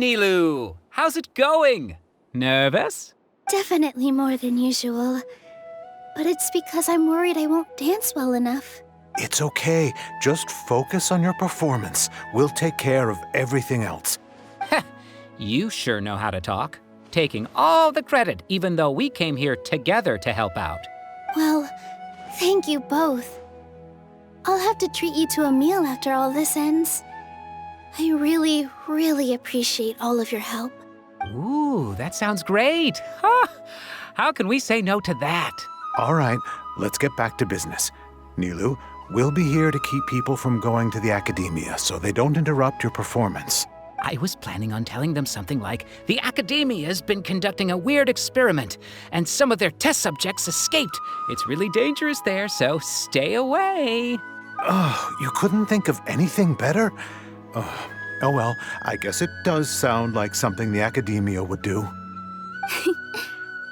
Nilu! How's it going? Nervous? Definitely more than usual. But it's because I'm worried I won't dance well enough. It's okay. Just focus on your performance. We'll take care of everything else. You sure know how to talk. Taking all the credit, even though we came here together to help out. Well, thank you both. I'll have to treat you to a meal after all this ends. I really, really appreciate all of your help. Ooh, that sounds great. Huh? How can we say no to that? All right, let's get back to business. Nilu, we'll be here to keep people from going to the academia so they don't interrupt your performance. I was planning on telling them something like, the Academia's been conducting a weird experiment, and some of their test subjects escaped. It's really dangerous there, so stay away. Oh, you couldn't think of anything better? Oh well, I guess it does sound like something the Academia would do.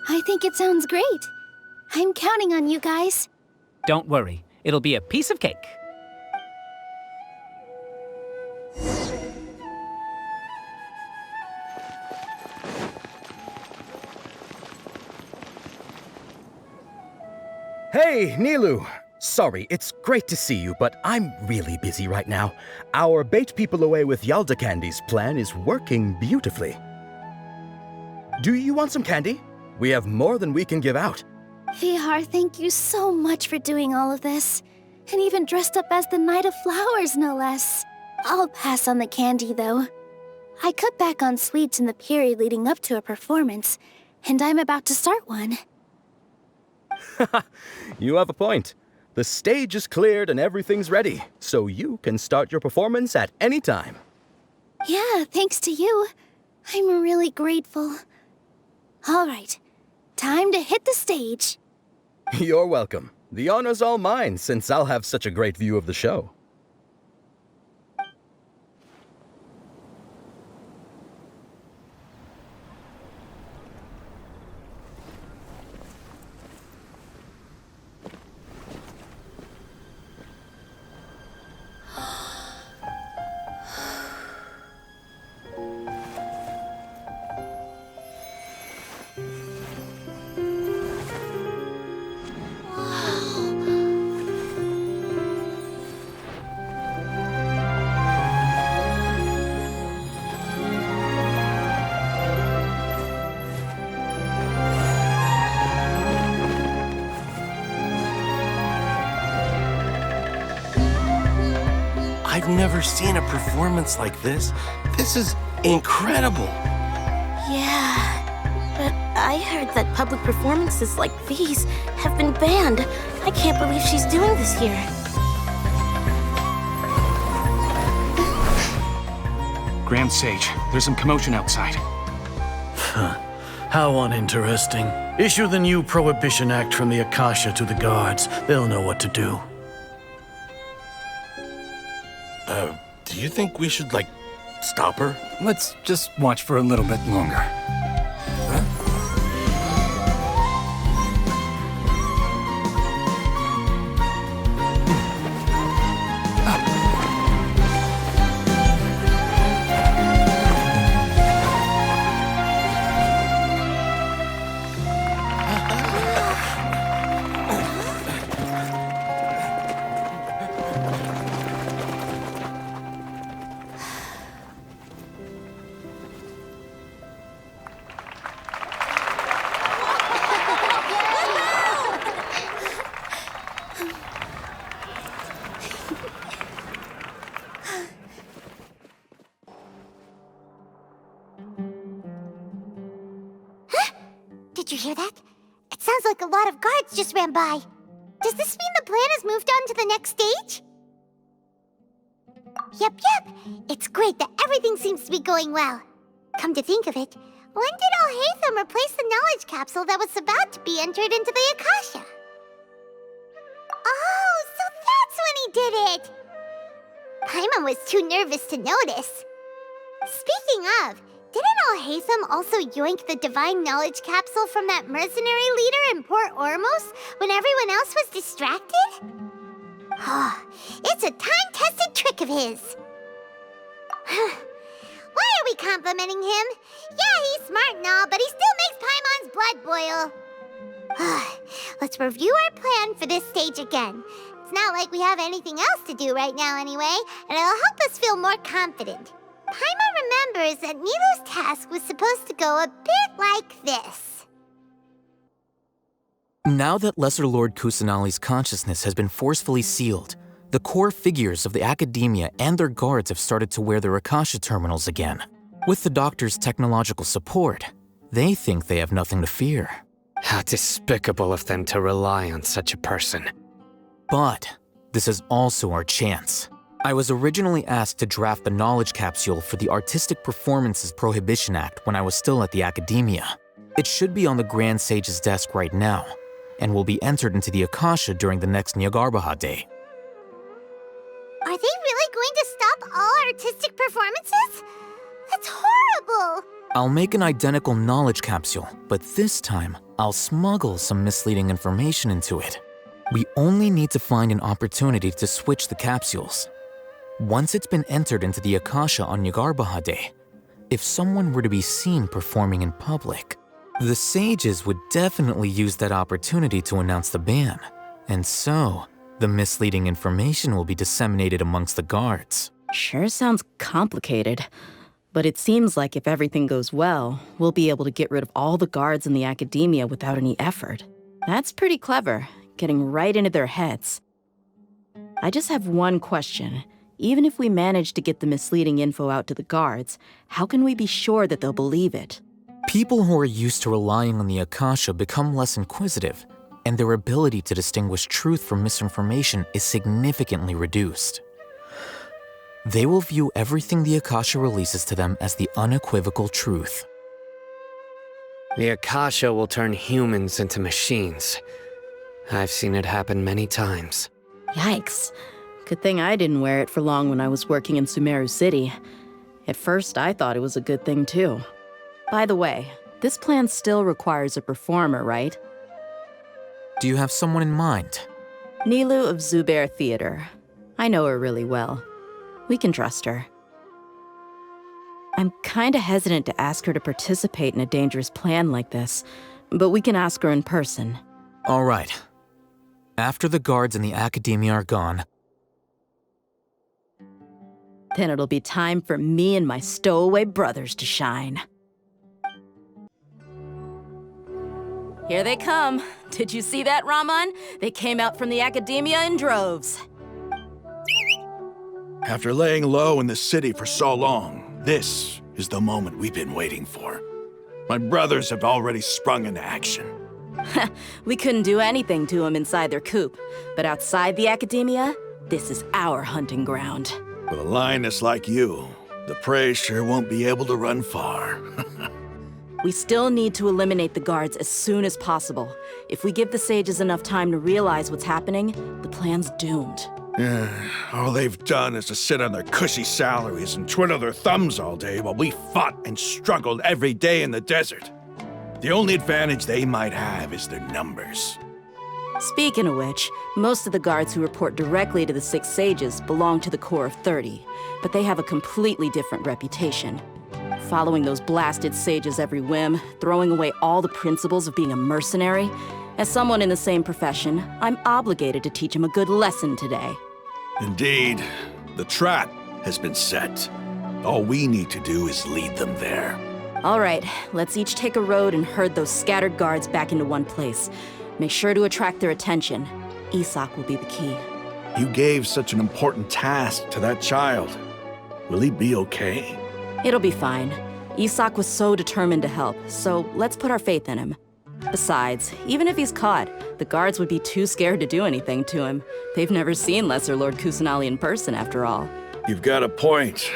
I think it sounds great. I'm counting on you guys. Don't worry, it'll be a piece of cake. Hey, Nilu! Sorry, it's great to see you, but I'm really busy right now. Our Bait People Away with Yalda Candy's plan is working beautifully. Do you want some candy? We have more than we can give out. Vihar, thank you so much for doing all of this. And even dressed up as the Knight of Flowers, no less. I'll pass on the candy, though. I cut back on sweets in the period leading up to a performance, and I'm about to start one. You have a point. The stage is cleared and everything's ready, so you can start your performance at any time. Yeah, thanks to you. I'm really grateful. All right, time to hit the stage. You're welcome. The honor's all mine, since I'll have such a great view of the show. I've never seen a performance like this. This is incredible. Yeah, but I heard that public performances like these have been banned. I can't believe she's doing this here. Grand Sage, there's some commotion outside. How uninteresting. Issue the new Prohibition Act from the Akasha to the guards. They'll know what to do. Do you think we should, stop her? Let's just watch for a little bit longer. Did you hear that? It sounds like a lot of guards just ran by. Does this mean the plan has moved on to the next stage? Yep. It's great that everything seems to be going well. Come to think of it, when did Alhaitham replace the knowledge capsule that was about to be entered into the Akasha? Oh, so that's when he did it! Paimon was too nervous to notice. Speaking of, didn't Alhaitham also yoink the divine knowledge capsule from that mercenary leader in Port Ormos when everyone else was distracted? It's a time-tested trick of his. Why are we complimenting him. Yeah, he's smart and all, but he still makes Paimon's blood boil. Let's review our plan for this stage again. It's not like we have anything else to do right now anyway, and it'll help us feel more confident. Paimon remembers that Nilou's task was supposed to go a bit like this. Now that Lesser Lord Kusanali's consciousness has been forcefully sealed, the core figures of the academia and their guards have started to wear their Akasha terminals again. With the doctor's technological support, they think they have nothing to fear. How despicable of them to rely on such a person. But this is also our chance. I was originally asked to draft the knowledge capsule for the Artistic Performances Prohibition Act when I was still at the academia. It should be on the Grand Sage's desk right now, and will be entered into the Akasha during the next Nyargarbaha Day. Are they really going to stop all artistic performances? That's horrible! I'll make an identical knowledge capsule, but this time, I'll smuggle some misleading information into it. We only need to find an opportunity to switch the capsules. Once it's been entered into the Akasha on Nyargarbaha Day, if someone were to be seen performing in public, the sages would definitely use that opportunity to announce the ban, and so the misleading information will be disseminated amongst the guards. Sure sounds complicated, but it seems like if everything goes well, we'll be able to get rid of all the guards in the academia without any effort. That's pretty clever, getting right into their heads. I just have one question. Even if we manage to get the misleading info out to the guards, how can we be sure that they'll believe it? People who are used to relying on the Akasha become less inquisitive, and their ability to distinguish truth from misinformation is significantly reduced. They will view everything the Akasha releases to them as the unequivocal truth. The Akasha will turn humans into machines. I've seen it happen many times. Yikes. Good thing I didn't wear it for long when I was working in Sumeru City. At first, I thought it was a good thing too. By the way, this plan still requires a performer, right? Do you have someone in mind? Nilou of Zubair Theater. I know her really well. We can trust her. I'm kinda hesitant to ask her to participate in a dangerous plan like this, but we can ask her in person. All right. After the guards and the academia are gone, then it'll be time for me and my stowaway brothers to shine. Here they come. Did you see that, Raman? They came out from the academia in droves. After laying low in the city for so long, this is the moment we've been waiting for. My brothers have already sprung into action. We couldn't do anything to them inside their coop, but outside the academia, this is our hunting ground. With a lioness like you, the prey sure won't be able to run far. We still need to eliminate the guards as soon as possible. If we give the sages enough time to realize what's happening, the plan's doomed. All they've done is to sit on their cushy salaries and twiddle their thumbs all day while we fought and struggled every day in the desert. The only advantage they might have is their numbers. Speaking of which, most of the guards who report directly to the 6 sages belong to the Corps of 30, but they have a completely different reputation. Following those blasted sages every whim, throwing away all the principles of being a mercenary. As someone in the same profession, I'm obligated to teach them a good lesson today. Indeed, the trap has been set. All we need to do is lead them there. All right, let's each take a road and herd those scattered guards back into one place. Make sure to attract their attention. Isak will be the key. You gave such an important task to that child. Will he be okay? It'll be fine. Isak was so determined to help, so let's put our faith in him. Besides, even if he's caught, the guards would be too scared to do anything to him. They've never seen Lesser Lord Kusanali in person, after all. You've got a point.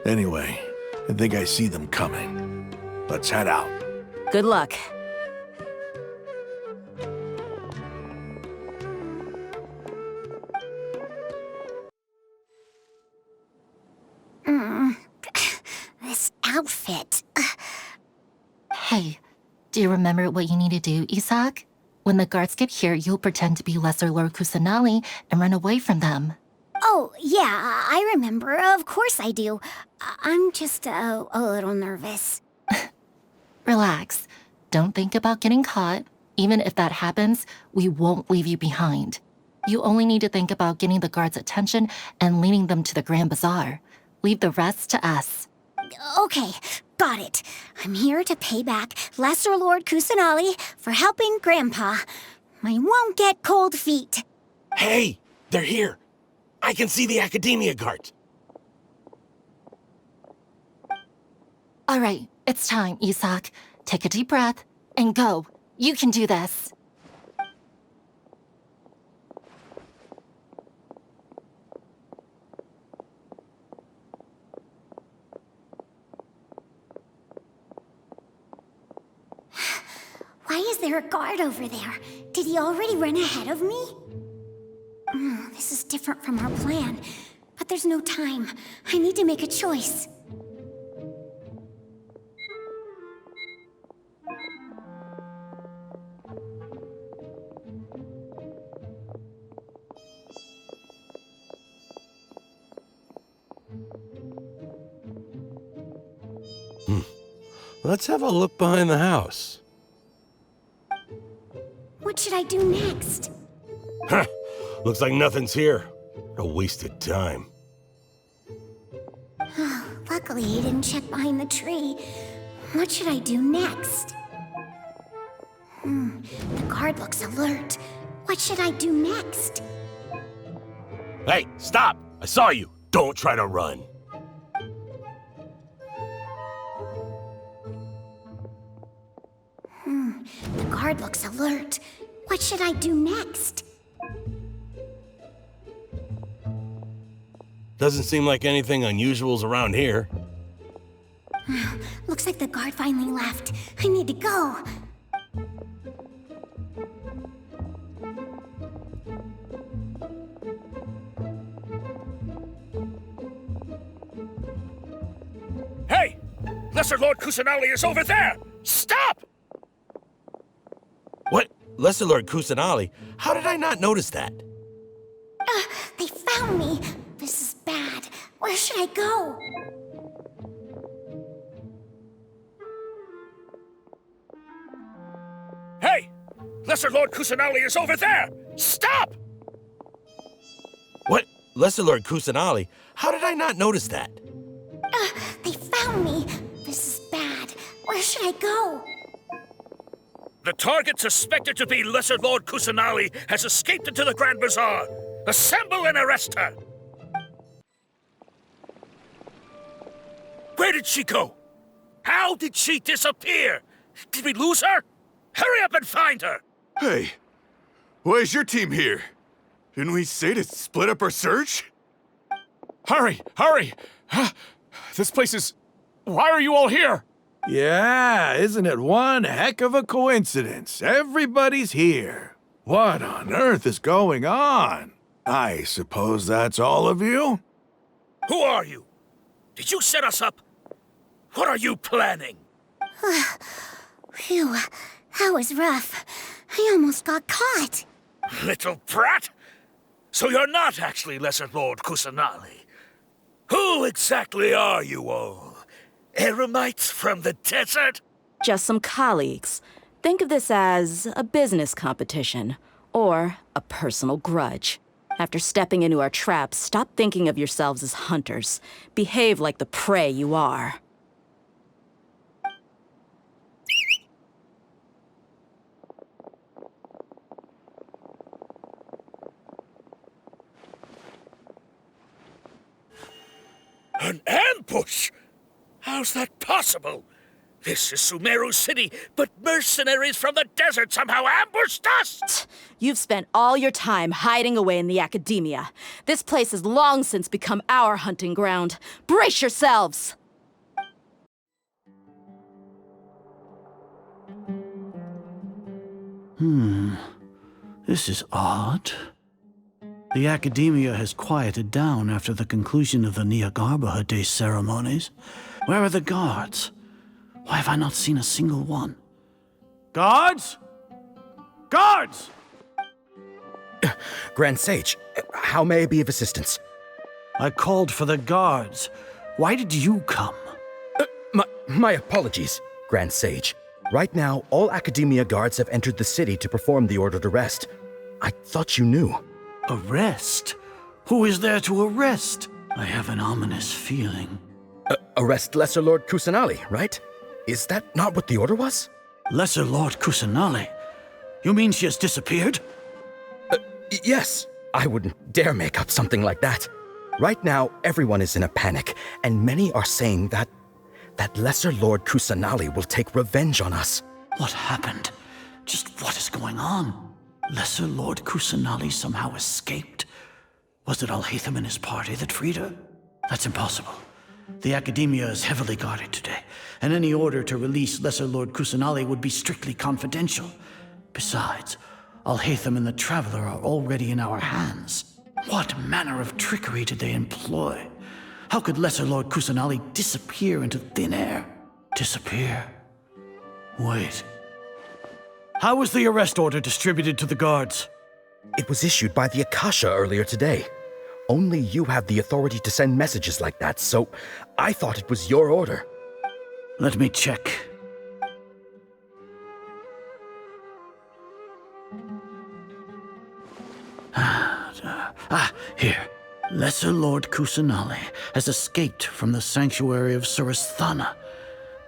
Anyway, I think I see them coming. Let's head out. Good luck. This outfit. Hey, do you remember what you need to do, Isak? When the guards get here, you'll pretend to be Lesser Lord Kusanali and run away from them. Oh, Oh, yeah, I remember. Of course I do. I'm just a little nervous. Relax. Don't think about getting caught. Even if that happens, we won't leave you behind. You only need to think about getting the guards' attention and leading them to the Grand Bazaar. Leave the rest to us. Okay, got it. I'm here to pay back Lesser Lord Kusanali for helping Grandpa. I won't get cold feet. Hey, they're here. I can see the Academia guards. All right, it's time, Isak. Take a deep breath and go. You can do this. Why is there a guard over there? Did he already run ahead of me? This is different from our plan, but there's no time. I need to make a choice. Let's have a look behind the house. What should I do next? Huh. Looks like nothing's here. A wasted time. Luckily, he didn't check behind the tree. What should I do next? The guard looks alert. What should I do next? Hey, stop! I saw you. Don't try to run. The guard looks alert. What should I do next? Doesn't seem like anything unusual's around here. Looks like the guard finally left. I need to go. Hey! Lesser Lord Kusanali is over there! Stop! What? Lesser Lord Kusanali? How did I not notice that? They found me. This is bad. Where should I go? Hey! Lesser Lord Kusanali is over there! Stop! What? Lesser Lord Kusanali? How did I not notice that? They found me. This is bad. Where should I go? The target suspected to be Lesser Lord Kusanali has escaped into the Grand Bazaar. Assemble and arrest her! Where did she go? How did she disappear? Did we lose her? Hurry up and find her! Hey, why is your team here? Didn't we say to split up our search? Hurry! Hurry! This place is... Why are you all here? Yeah, isn't it one heck of a coincidence? Everybody's here. What on earth is going on? I suppose that's all of you? Who are you? Did you set us up? What are you planning? Phew, that was rough. I almost got caught. Little brat! So you're not actually Lesser Lord Kusanali. Who exactly are you all? Eremites from the desert? Just some colleagues. Think of this as a business competition, or a personal grudge. After stepping into our traps, stop thinking of yourselves as hunters. Behave like the prey you are. An ambush? How's that possible? This is Sumeru City, but mercenaries from the desert somehow ambushed us! You've spent all your time hiding away in the academia. This place has long since become our hunting ground. Brace yourselves! This is odd. The Academia has quieted down after the conclusion of the Niagarbha Day ceremonies. Where are the guards? Why have I not seen a single one? Guards? Guards! Grand Sage, how may I be of assistance? I called for the guards. Why did you come? My apologies, Grand Sage. Right now, all Academia guards have entered the city to perform the ordered arrest. I thought you knew. Arrest? Who is there to arrest? I have an ominous feeling. Arrest Lesser Lord Kusanali, right? Is that not what the order was? Lesser Lord Kusanali? You mean she has disappeared? Yes. I wouldn't dare make up something like that. Right now, everyone is in a panic, and many are saying that Lesser Lord Kusanali will take revenge on us. What happened? Just what is going on? Lesser Lord Kusanali somehow escaped? Was it Alhaitham and his party that freed her? That's impossible. The Academia is heavily guarded today, and any order to release Lesser Lord Kusanali would be strictly confidential. Besides, Alhaitham and the Traveler are already in our hands. What manner of trickery did they employ? How could Lesser Lord Kusanali disappear into thin air? Disappear? Wait. How was the arrest order distributed to the guards? It was issued by the Akasha earlier today. Only you have the authority to send messages like that, so I thought it was your order. Let me check. Here. Lesser Lord Kusanali has escaped from the sanctuary of Surasthana.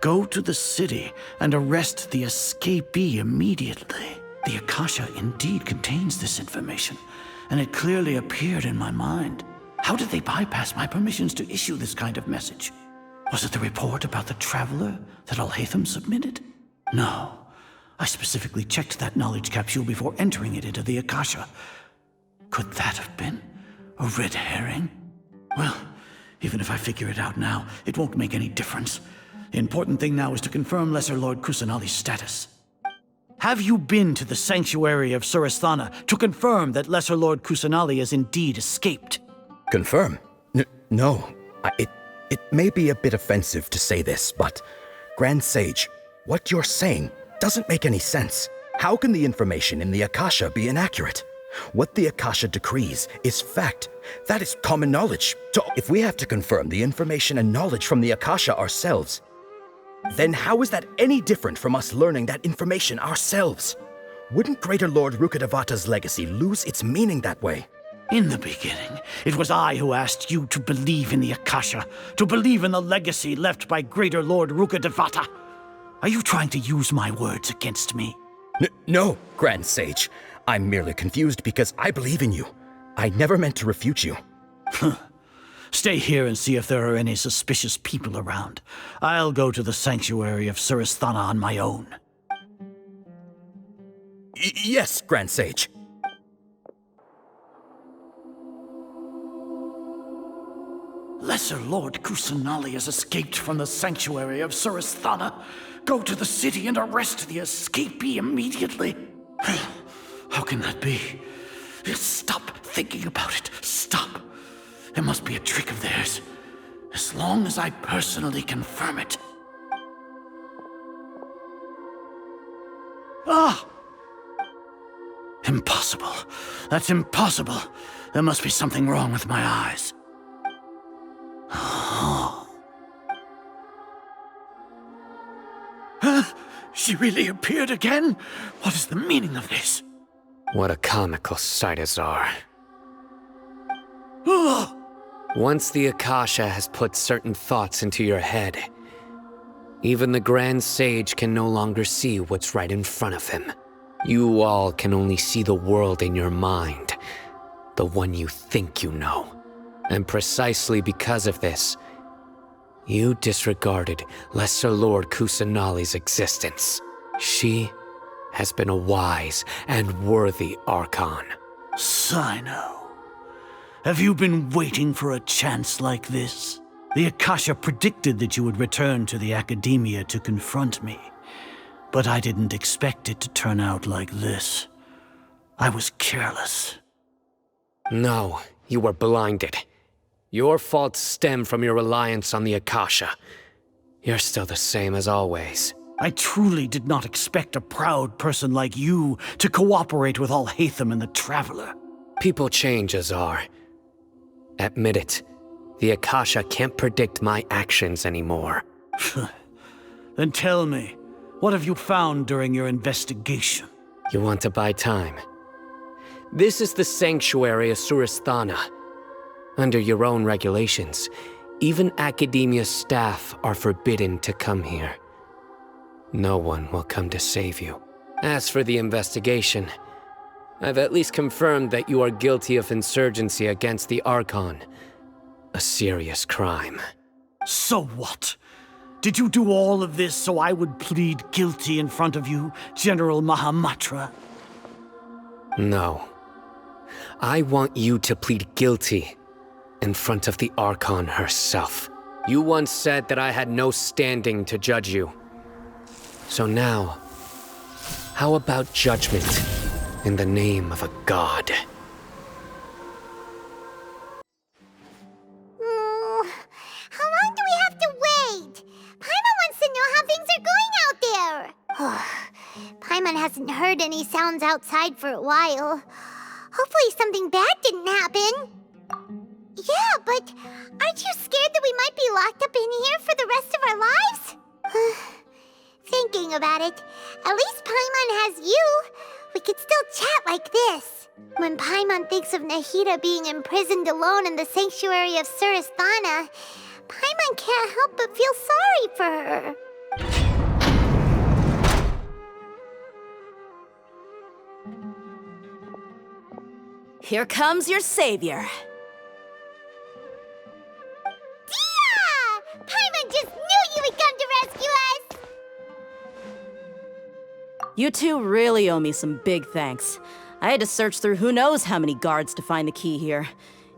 Go to the city and arrest the escapee immediately. The Akasha indeed contains this information, and it clearly appeared in my mind. How did they bypass my permissions to issue this kind of message? Was it the report about the Traveler that Alhaitham submitted? No. I specifically checked that knowledge capsule before entering it into the Akasha. Could that have been a red herring? Well, even if I figure it out now, it won't make any difference. The important thing now is to confirm Lesser Lord Kusanali's status. Have you been to the sanctuary of Surasthana to confirm that Lesser Lord Kusanali has indeed escaped? Confirm? No. It may be a bit offensive to say this, but Grand Sage, what you're saying doesn't make any sense. How can the information in the Akasha be inaccurate? What the Akasha decrees is fact. That is common knowledge. So if we have to confirm the information and knowledge from the Akasha ourselves, then how is that any different from us learning that information ourselves? Wouldn't Greater Lord Rukkhadevata's legacy lose its meaning that way? In the beginning, it was I who asked you to believe in the Akasha, to believe in the legacy left by Greater Lord Rukkhadevata. Are you trying to use my words against me? No, Grand Sage. I'm merely confused because I believe in you. I never meant to refute you. Stay here and see if there are any suspicious people around. I'll go to the sanctuary of Surasthana on my own. Yes, Grand Sage. Lesser Lord Kusanali has escaped from the sanctuary of Surasthana. Go to the city and arrest the escapee immediately. How can that be? Stop thinking about it. Stop. It must be a trick of theirs. As long as I personally confirm it. Ah! Impossible. That's impossible. There must be something wrong with my eyes. She really appeared again? What is the meaning of this? What a comical sight is are. Once the Akasha has put certain thoughts into your head, even the Grand Sage can no longer see what's right in front of him. You all can only see the world in your mind, the one you think you know. And precisely because of this, you disregarded Lesser Lord Kusanali's existence. She has been a wise and worthy Archon. Sino, have you been waiting for a chance like this? The Akasha predicted that you would return to the Academia to confront me, but I didn't expect it to turn out like this. I was careless. No, you were blinded. Your faults stem from your reliance on the Akasha. You're still the same as always. I truly did not expect a proud person like you to cooperate with Alhaitham and the Traveler. People change, Azar. Admit it. The Akasha can't predict my actions anymore. Then tell me, what have you found during your investigation? You want to buy time? This is the sanctuary of Surasthana. Under your own regulations, even academia staff are forbidden to come here. No one will come to save you. As for the investigation, I've at least confirmed that you are guilty of insurgency against the Archon. A serious crime. So what? Did you do all of this so I would plead guilty in front of you, General Mahamatra? No. I want you to plead guilty in front of the Archon herself. You once said that I had no standing to judge you. So now, how about judgment in the name of a god? How long do we have to wait? Paimon wants to know how things are going out there. Paimon hasn't heard any sounds outside for a while. Hopefully something bad didn't happen. Yeah, but aren't you scared that we might be locked up in here for the rest of our lives? Thinking about it, at least Paimon has you. We could still chat like this. When Paimon thinks of Nahida being imprisoned alone in the sanctuary of Surasthana, Paimon can't help but feel sorry for her. Here comes your savior. Dia! Paimon just knew you would come to rescue us! You two really owe me some big thanks. I had to search through who knows how many guards to find the key here.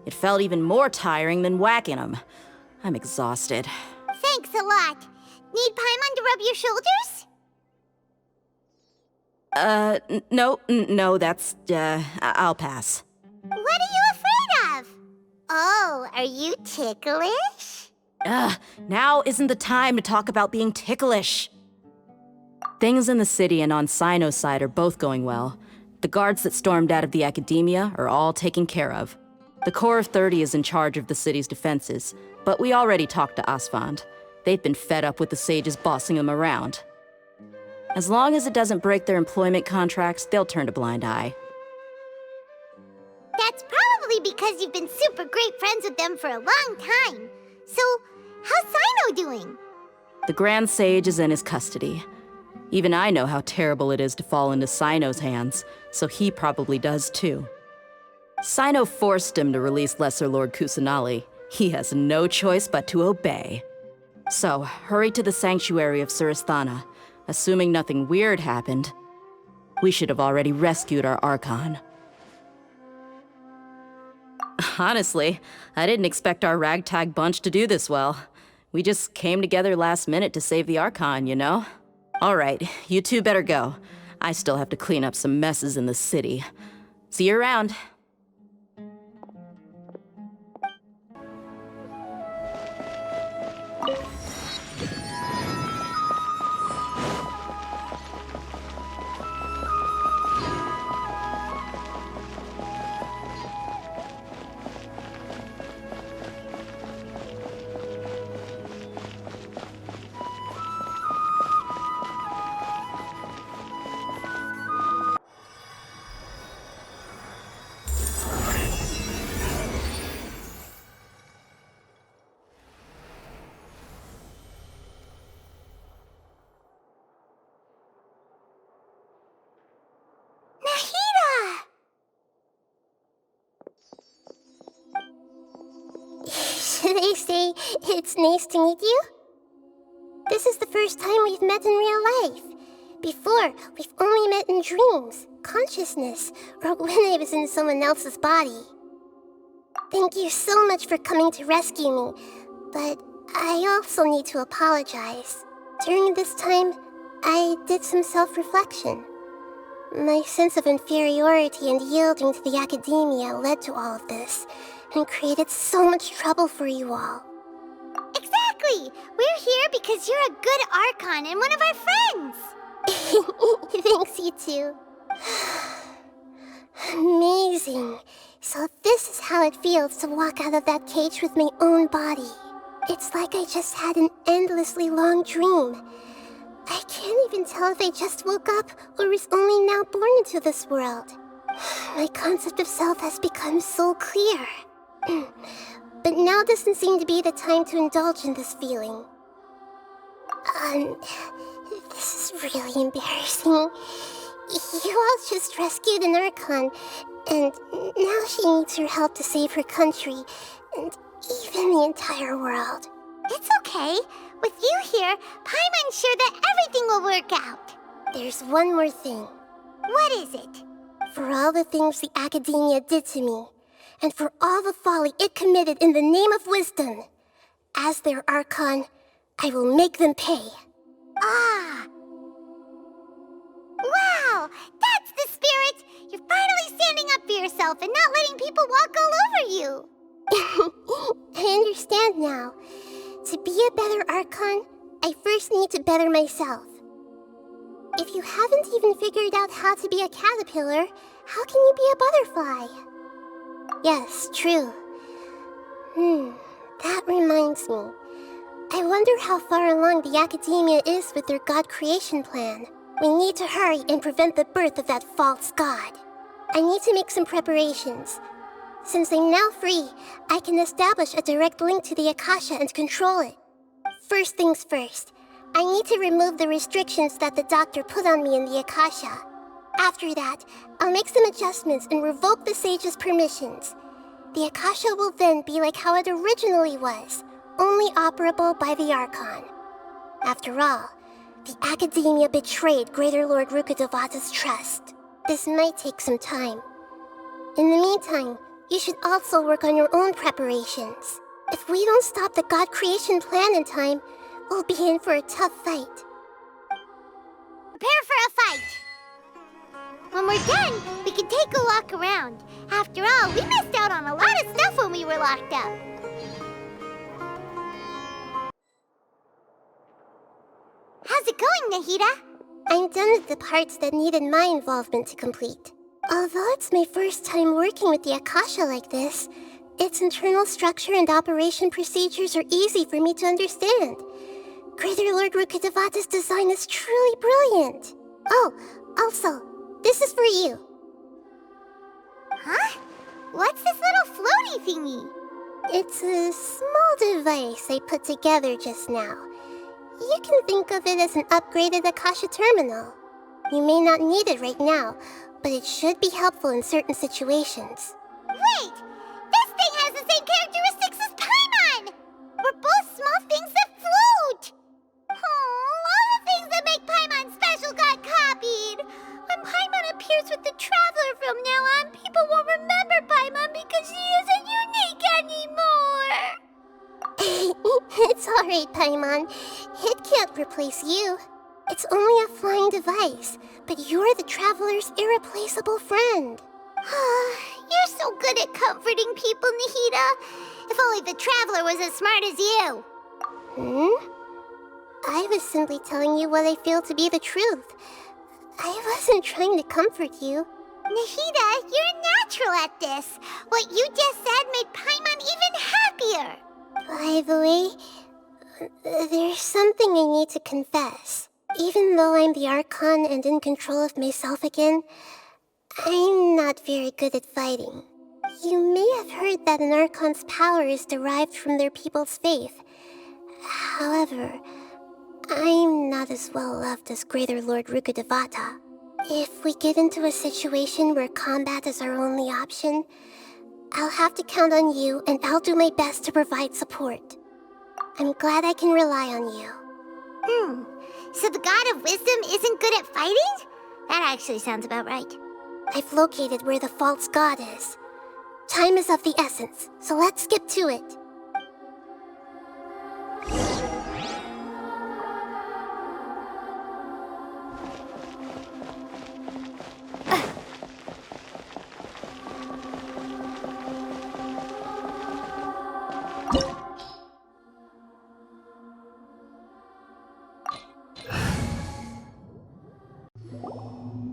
It felt even more tiring than whacking them. I'm exhausted. Thanks a lot. Need Paimon to rub your shoulders? No, that's, I'll pass. What are you afraid of? Oh, are you ticklish? Now isn't the time to talk about being ticklish. Things in the city and on Sino's side are both going well. The guards that stormed out of the academia are all taken care of. The Corps of 30 is in charge of the city's defenses, but we already talked to Asfand. They've been fed up with the sages bossing them around. As long as it doesn't break their employment contracts, they'll turn a blind eye. That's probably because you've been super great friends with them for a long time. So, how's Sino doing? The Grand Sage is in his custody. Even I know how terrible it is to fall into Sino's hands, so he probably does too. Sino forced him to release Lesser Lord Kusanali. He has no choice but to obey. So, hurry to the sanctuary of Surasthana. Assuming nothing weird happened, we should have already rescued our Archon. Honestly, I didn't expect our ragtag bunch to do this well. We just came together last minute to save the Archon, you know? All right, you two better go. I still have to clean up some messes in the city. See you around. They say it's nice to meet you. This is the first time we've met in real life. Before, we've only met in dreams, consciousness, or when I was in someone else's body. Thank you so much for coming to rescue me, but I also need to apologize. During this time, I did some self-reflection. My sense of inferiority and yielding to the academia led to all of this, and created so much trouble for you all. Exactly! We're here because you're a good Archon and one of our friends! Thanks, you two. Amazing. So this is how it feels to walk out of that cage with my own body. It's like I just had an endlessly long dream. I can't even tell if I just woke up or was only now born into this world. My concept of self has become so clear. But now doesn't seem to be the time to indulge in this feeling. This is really embarrassing. You all just rescued an Archon, and now she needs your help to save her country, and even the entire world. It's okay. With you here, Paimon's sure that everything will work out. There's one more thing. What is it? For all the things the Academia did to me, and for all the folly it committed in the name of wisdom, as their Archon, I will make them pay. Ah! Wow! That's the spirit! You're finally standing up for yourself and not letting people walk all over you! I understand now. To be a better Archon, I first need to better myself. If you haven't even figured out how to be a caterpillar, how can you be a butterfly? Yes, true. That reminds me. I wonder how far along the Academia is with their god creation plan. We need to hurry and prevent the birth of that false god. I need to make some preparations. Since I'm now free, I can establish a direct link to the Akasha and control it. First things first, I need to remove the restrictions that the doctor put on me in the Akasha. After that, I'll make some adjustments and revoke the sage's permissions. The Akasha will then be like how it originally was, only operable by the Archon. After all, the Academia betrayed Greater Lord Rukkhadevata's trust. This might take some time. In the meantime, you should also work on your own preparations. If we don't stop the god creation plan in time, we'll be in for a tough fight. Prepare for a fight! When we're done, we can take a walk around. After all, we missed out on a lot of stuff when we were locked up. How's it going, Nahida? I'm done with the parts that needed my involvement to complete. Although it's my first time working with the Akasha like this, its internal structure and operation procedures are easy for me to understand. Greater Lord Rukkhadevata's design is truly brilliant. Oh, also, this is for you. Huh? What's this little floaty thingy? It's a small device I put together just now. You can think of it as an upgraded Akasha terminal. You may not need it right now, but it should be helpful in certain situations. Wait! This thing has the same characteristics as Paimon! We're both small things that float! Oh, all the things that make Paimon special got copied! When Paimon appears with the Traveler from now on, people won't remember Paimon because she isn't unique anymore! It's alright, Paimon. It can't replace you. It's only a flying device, but you're the Traveler's irreplaceable friend. You're so good at comforting people, Nahida. If only the Traveler was as smart as you. I was simply telling you what I feel to be the truth. I wasn't trying to comfort you. Nahida, you're natural at this. What you just said made Paimon even happier. By the way, there's something I need to confess. Even though I'm the Archon and in control of myself again, I'm not very good at fighting. You may have heard that an Archon's power is derived from their people's faith. However, I'm not as well loved as Greater Lord Rukkhadevata. If we get into a situation where combat is our only option, I'll have to count on you, and I'll do my best to provide support. I'm glad I can rely on you. So the God of Wisdom isn't good at fighting? That actually sounds about right. I've located where the false god is. Time is of the essence, so let's skip to it.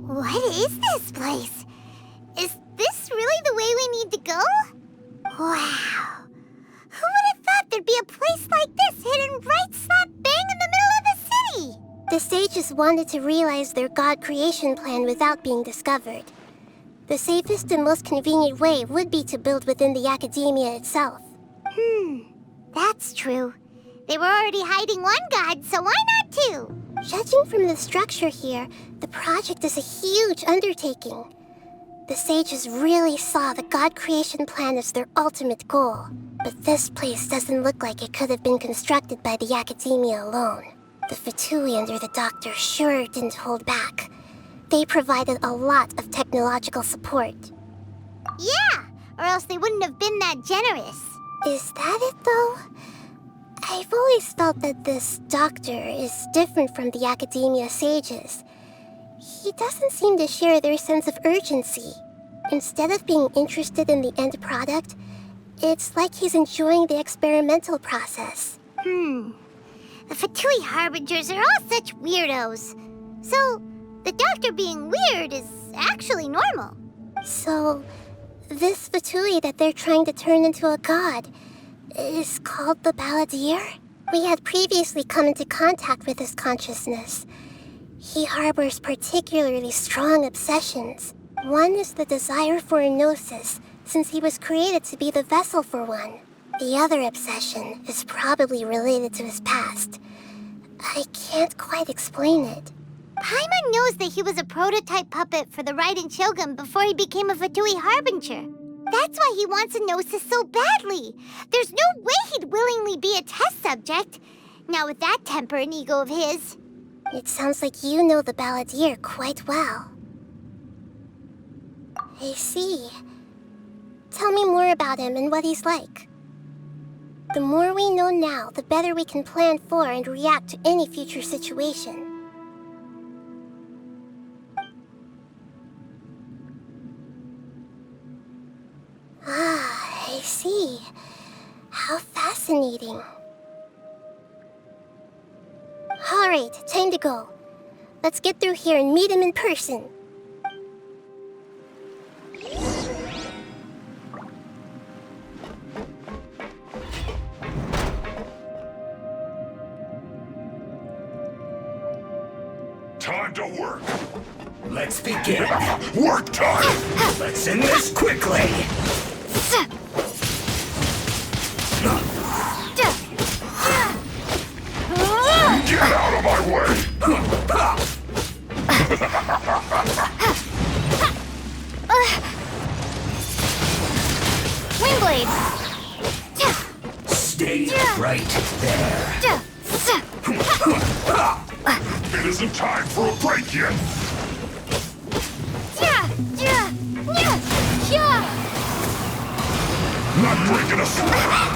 What is this place? Is this really the way we need to just wanted to realize their god creation plan without being discovered. The safest and most convenient way would be to build within the academia itself. That's true. They were already hiding one god, so why not two? Judging from the structure here, the project is a huge undertaking. The sages really saw the god creation plan as their ultimate goal. But this place doesn't look like it could have been constructed by the academia alone. The Fatui under the doctor sure didn't hold back. They provided a lot of technological support. Yeah, or else they wouldn't have been that generous. Is that it, though? I've always felt that this doctor is different from the academia sages. He doesn't seem to share their sense of urgency. Instead of being interested in the end product, it's like he's enjoying the experimental process. The Fatui Harbingers are all such weirdos. So, the doctor being weird is actually normal. So, this Fatui that they're trying to turn into a god is called the Balladeer? We had previously come into contact with his consciousness. He harbors particularly strong obsessions. One is the desire for a gnosis, since he was created to be the vessel for one. The other obsession is probably related to his past. I can't quite explain it. Paimon knows that he was a prototype puppet for the Raiden Shogun before he became a Fatui Harbinger. That's why he wants a gnosis so badly. There's no way he'd willingly be a test subject. Not with that temper and ego of his. It sounds like you know the Balladeer quite well. I see. Tell me more about him and what he's like. The more we know now, the better we can plan for and react to any future situation. Ah, I see. How fascinating. Alright, time to go. Let's get through here and meet him in person. Time to work. Let's begin. Work time! Let's end this quickly. Get out of my way! Windblade! Stay right there. It isn't time for a break yet! Not breaking a sweat!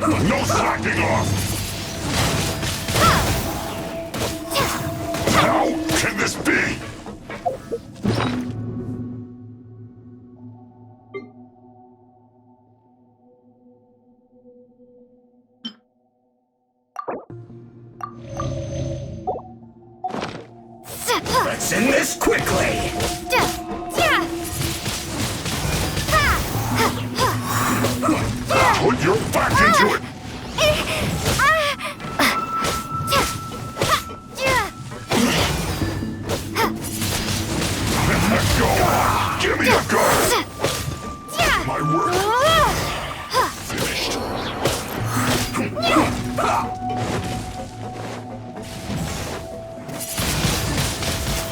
No slacking off! How can this be? Let's end this quickly. Put your back into it! Go! Give me a go! My work finished.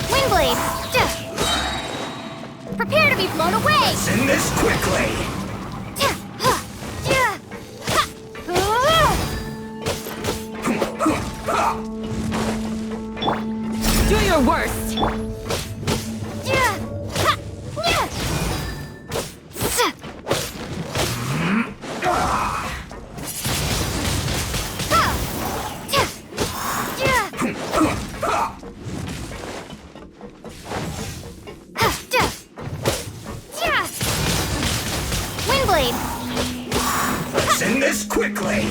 Windblade! Prepare to be blown away! Let's end this quickly. Do your worst! Windblade! Let's end this quickly.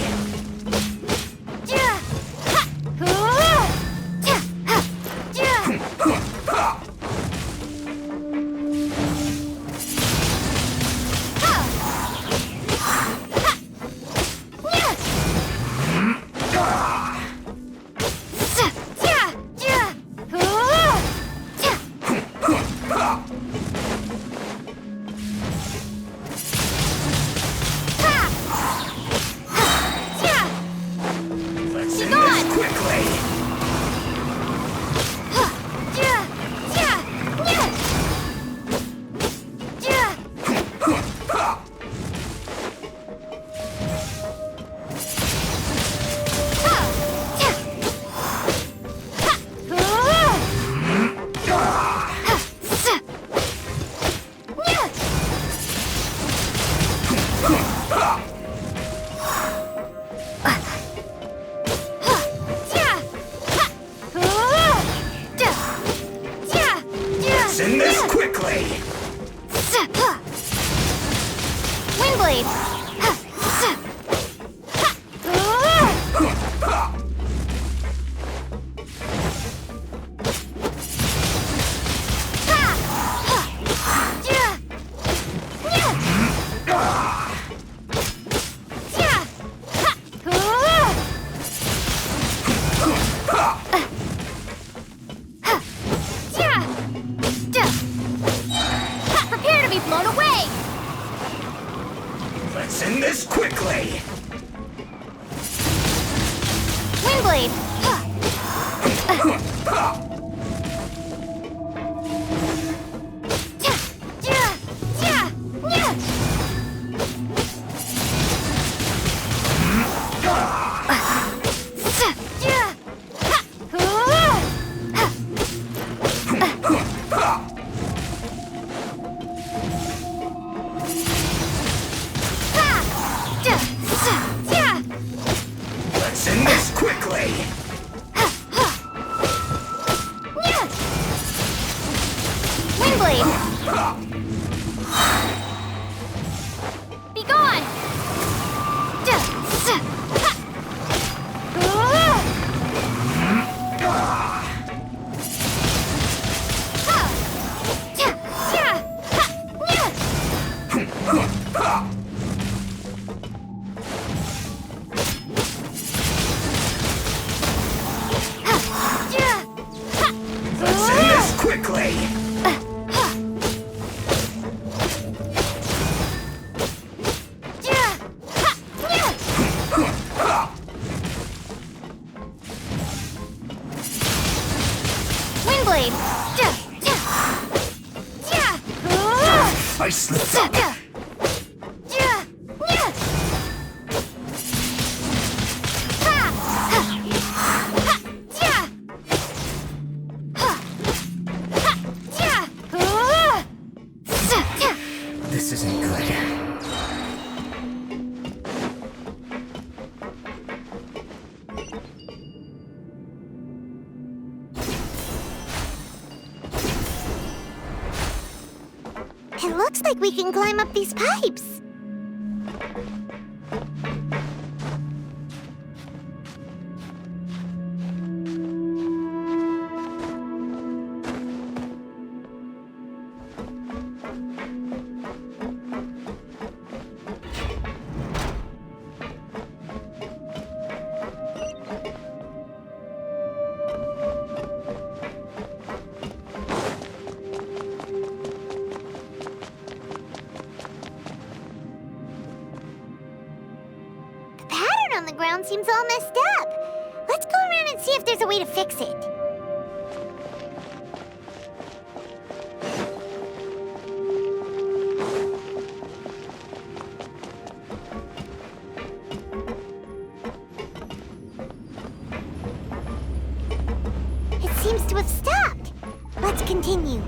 Windblade! Prepare to be blown away! Let's end this quickly! Windblade! Let's end this quickly! Windblade! Be gone! Let's end this quickly! Windblade! I slipped up! This isn't good. It looks like we can climb up these pipes. On the ground seems all messed up. Let's go around and see if there's a way to fix it. It seems to have stopped. Let's continue.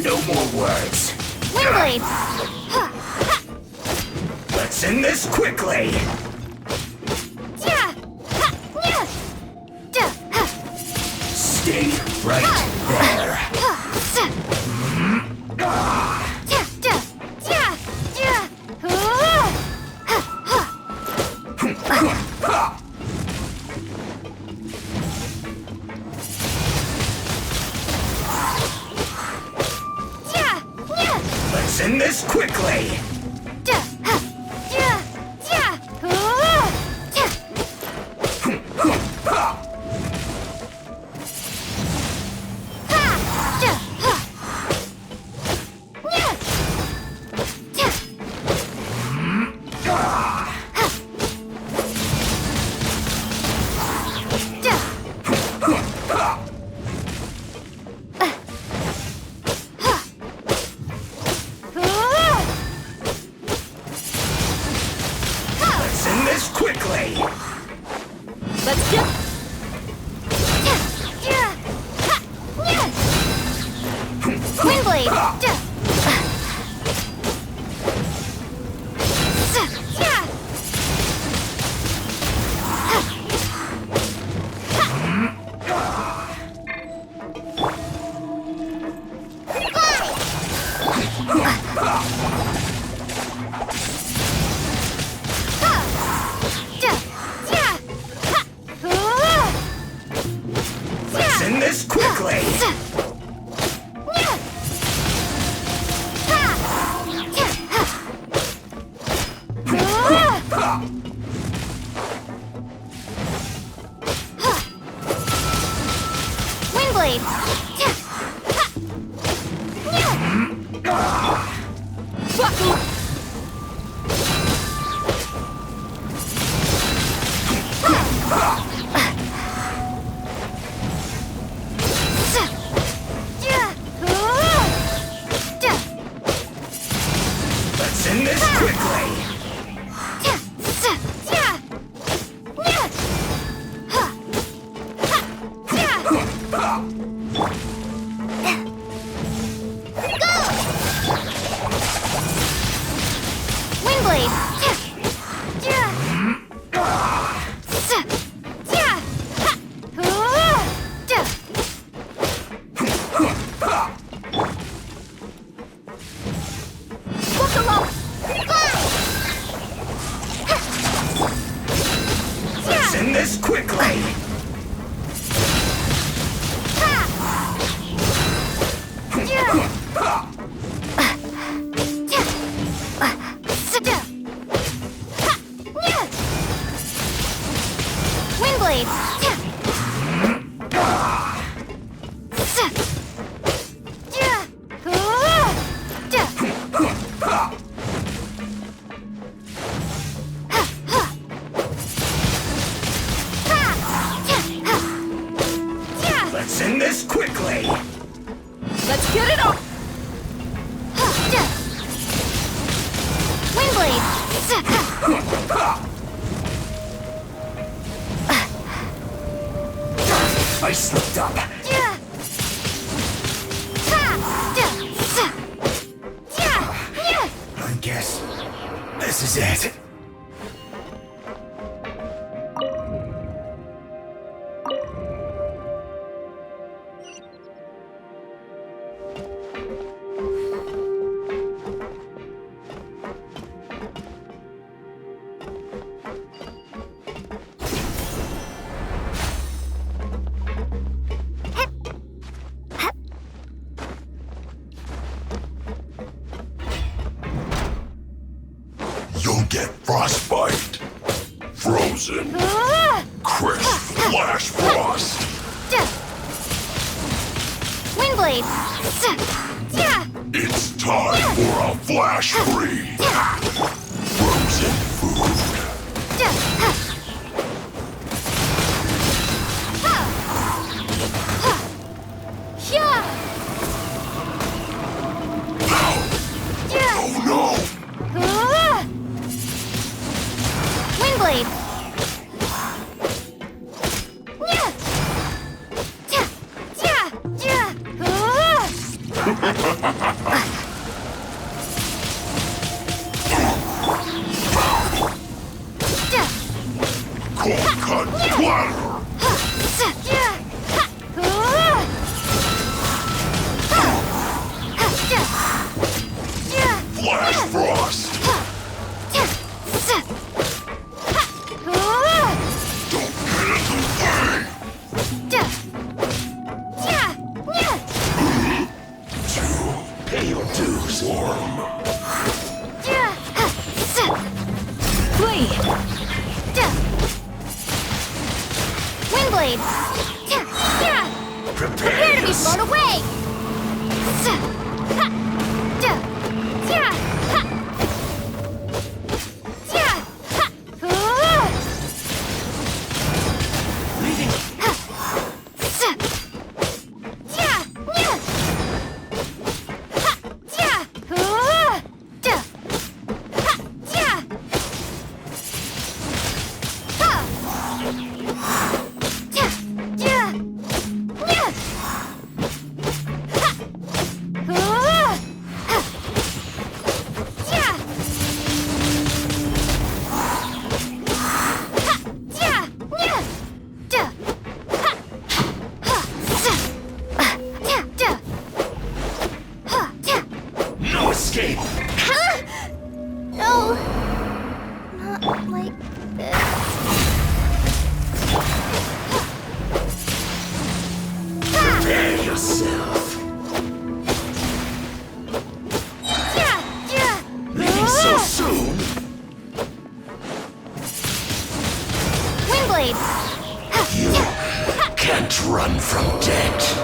No more words. Windblade! Let's end this quickly! Stay right there. Let's end this quickly! Windblade! Let's end this quickly! Windblade! Let's end this quickly! Let's end this quickly! Windblade! Let's end this quickly! Let's get it up! Windblade! I slipped up. I guess this is it. You'll get frostbite. Frozen. Crisp flash frost. Windblade! It's time for a flash freeze. Frozen food. Oh no! Windblade! Cold cut splatter. Flash frost. Don't get in the way. Pay your dues. Warm. Flee! Windblade! Prepare to be blown away! yourself. Leaving so soon? Windblade! You can't run from death.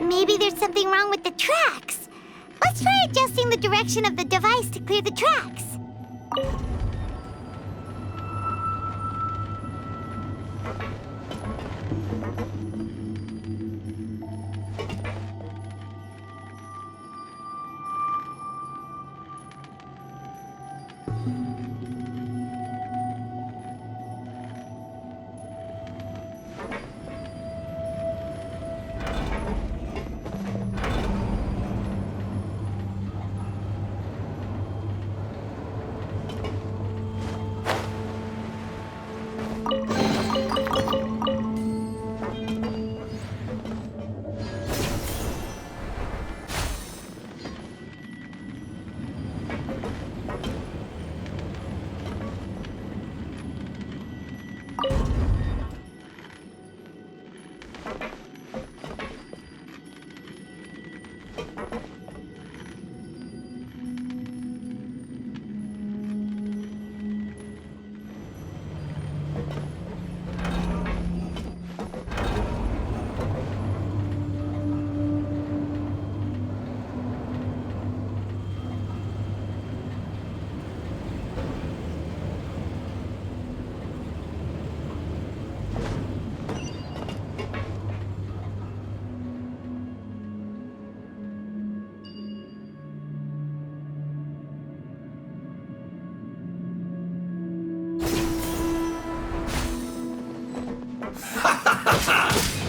Maybe there's something wrong with the tracks. Let's try adjusting the direction of the device to clear the tracks.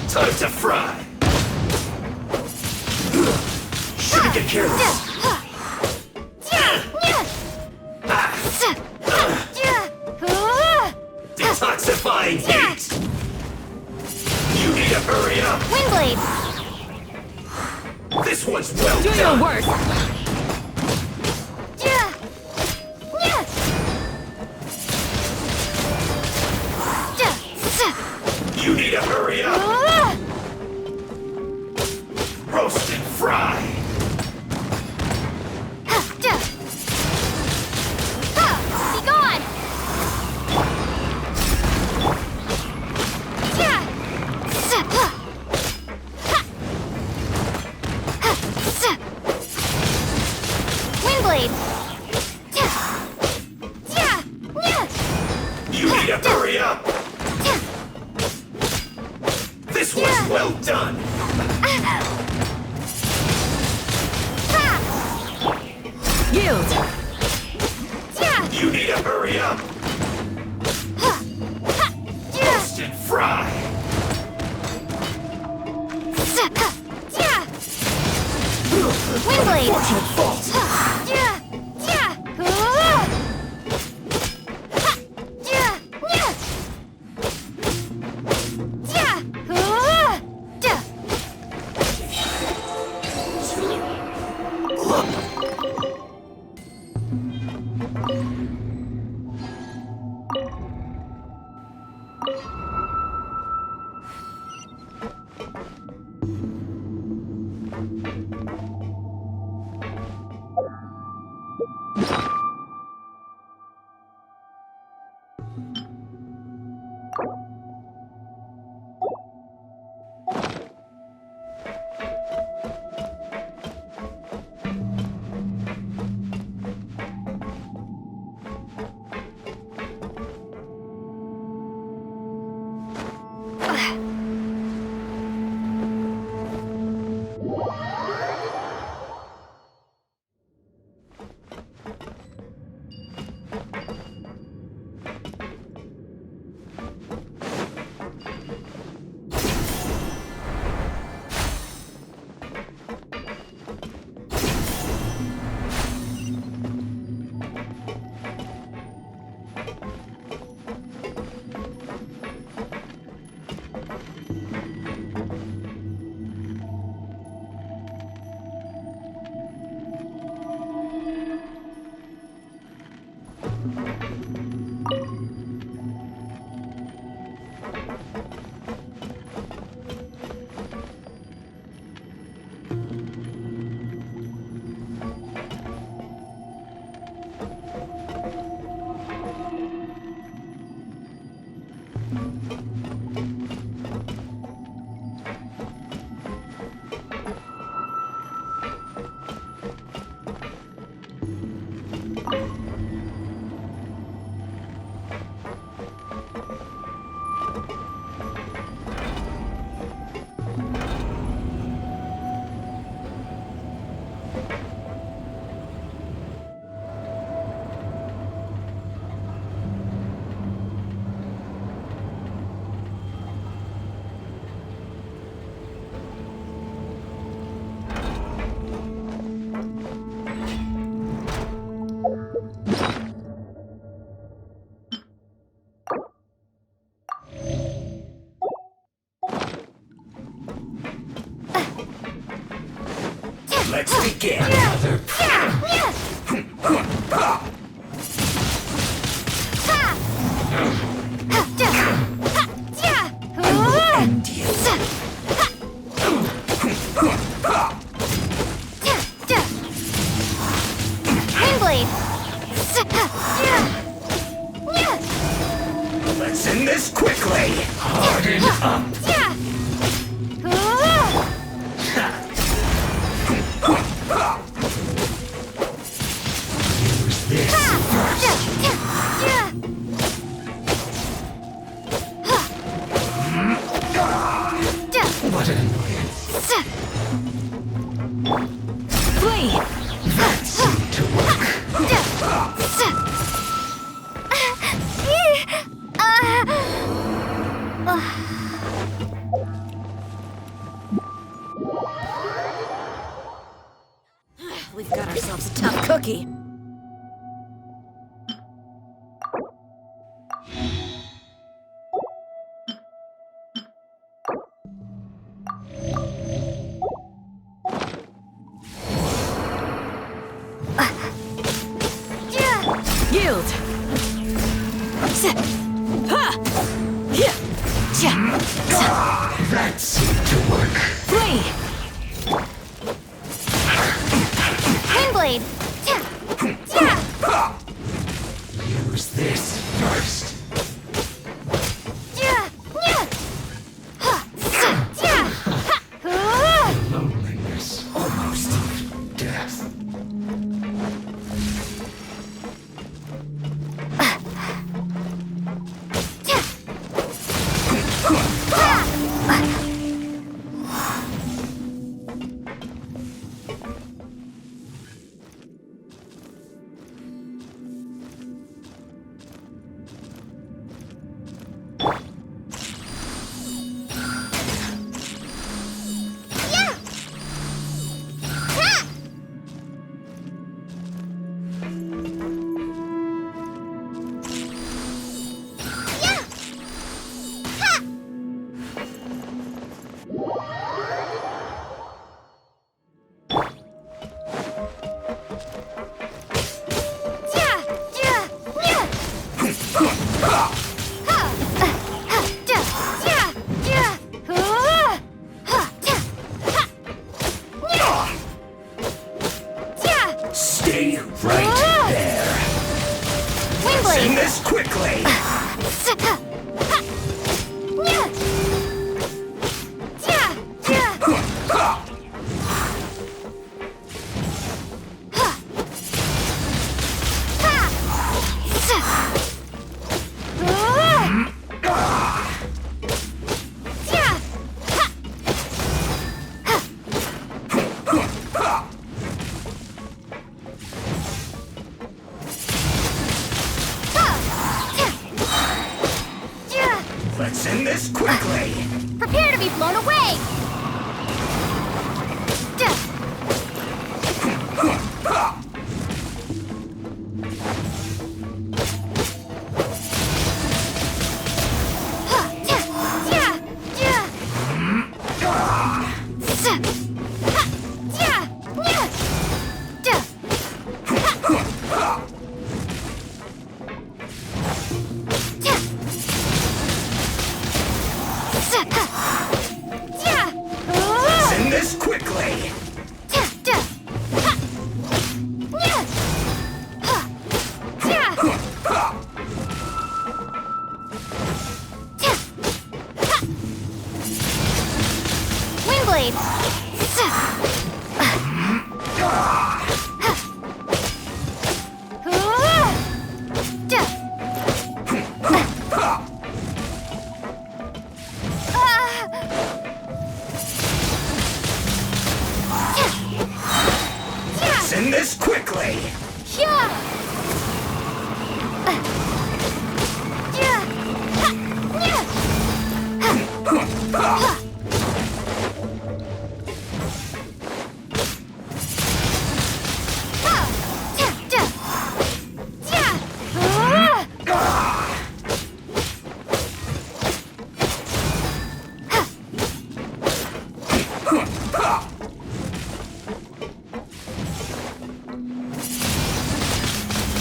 Time to fry! Shouldn't get careless! Detoxifying heat! You need to hurry up! Windblade! This one's well Do done! your worst! You need to hurry up! Roast and fry! Be gone! Windblade! You need to hurry up! This one's well done! Yield! You need to hurry up! Roast and fry! Windblade! Unfortunate fault! Let's begin another end you. Blade. Let's end this quickly. Harden up. Use this first. What an annoyance. Flee. That seemed to work. We've got ourselves a tough cookie. Yield! That seemed to work. Flee! Blade. Use this first. Loneliness, almost death. Let's end this quickly! Let's end this quickly! Prepare to be blown away! Let's end this quickly! Wingblade! Let's end this quickly!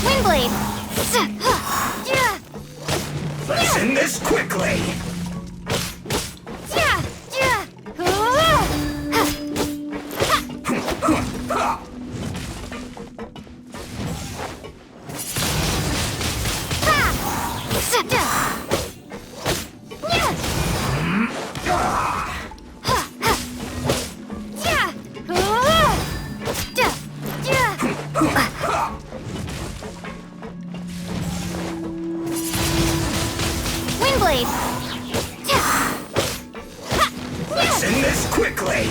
Wingblade! Let's end this quickly! Wingblade! Let's end this quickly!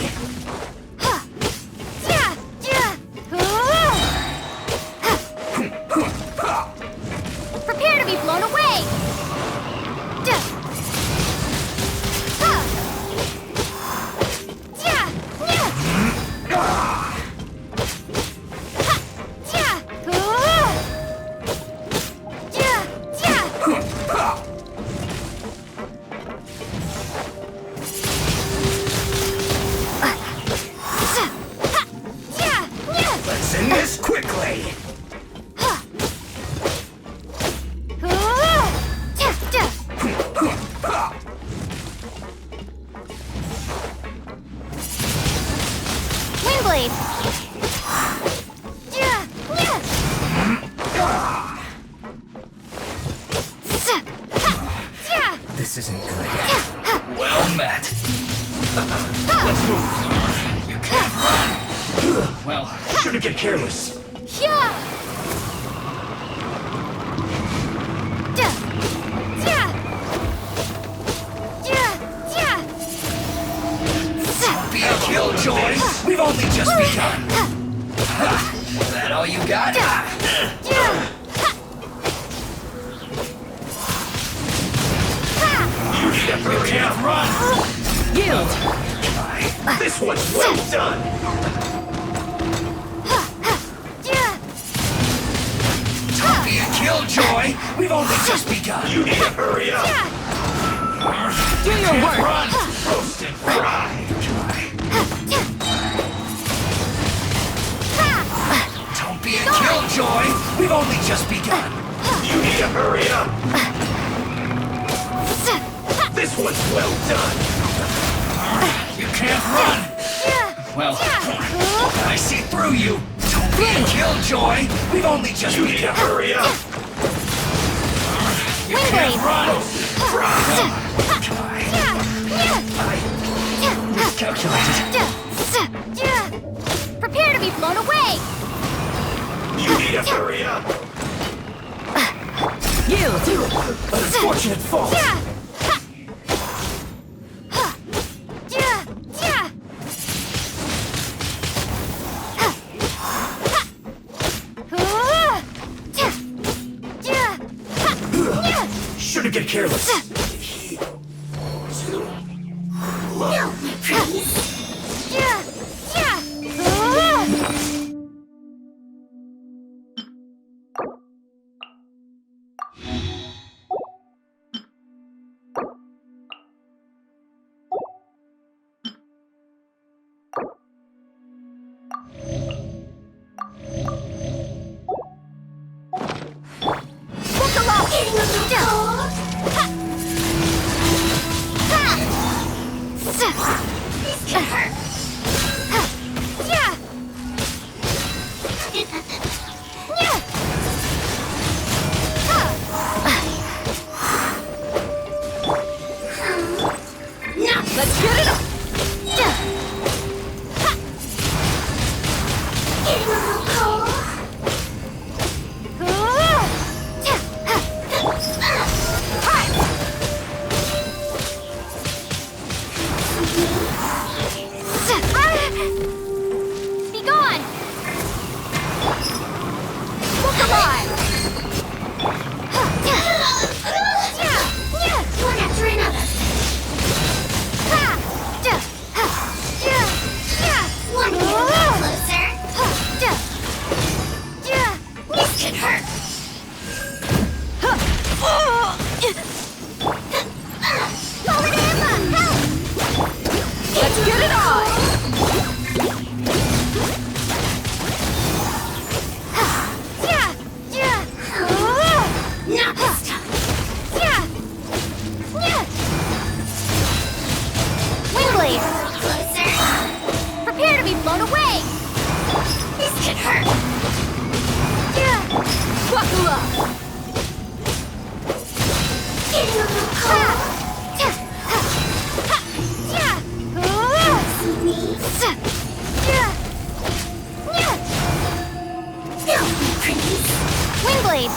Prepare to be blown away! Let's end this quickly! Wingblade! This isn't good. Well met. Let's move. You can't run. Well, shouldn't get careless. Don't be a killjoy. We've only just begun. That all you got? You can't run. Yield! This one's well done. Don't be a killjoy. We've only just begun. You need to hurry up. Do your work! Run. Roast and fried. Don't be a killjoy. We've only just begun. You need to hurry up. This one's well done. You can't run. Well, I see through you. Don't be a killjoy. We've only just begun. You need to hurry up. can't run! Miscalculated. Prepare to be blown away! You need to hurry up! Yield! Unfortunate fall! Shouldn't get careless. No, please. Let's get it up! Be gone! Look alive! One after another. One more closer. This could hurt. Forward Emma, help! Let's get it on! Not this time. Wingblade! Closer. Prepare to be blown away! This could hurt. Buckle up! Getting a little cold. Wingblade!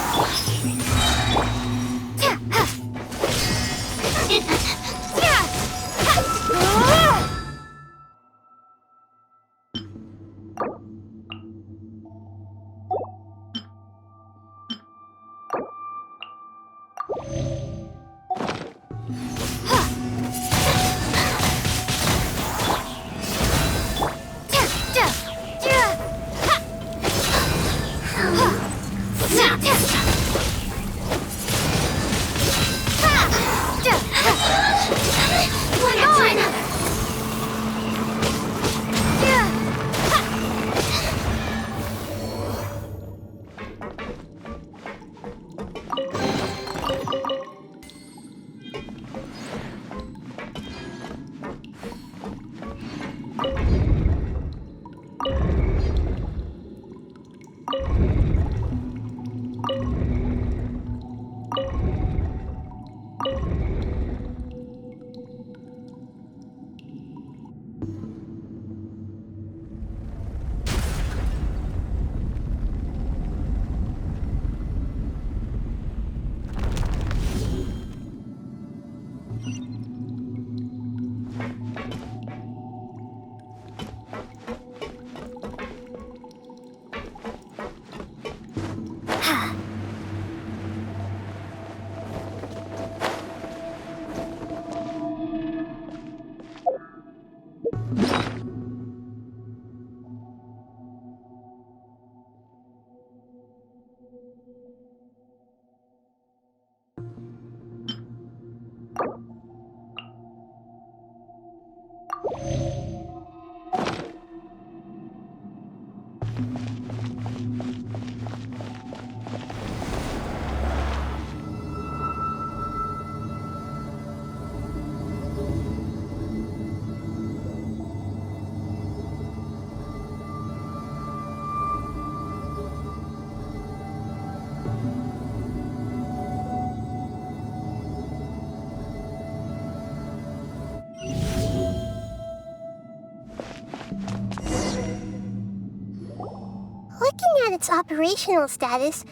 its operational status,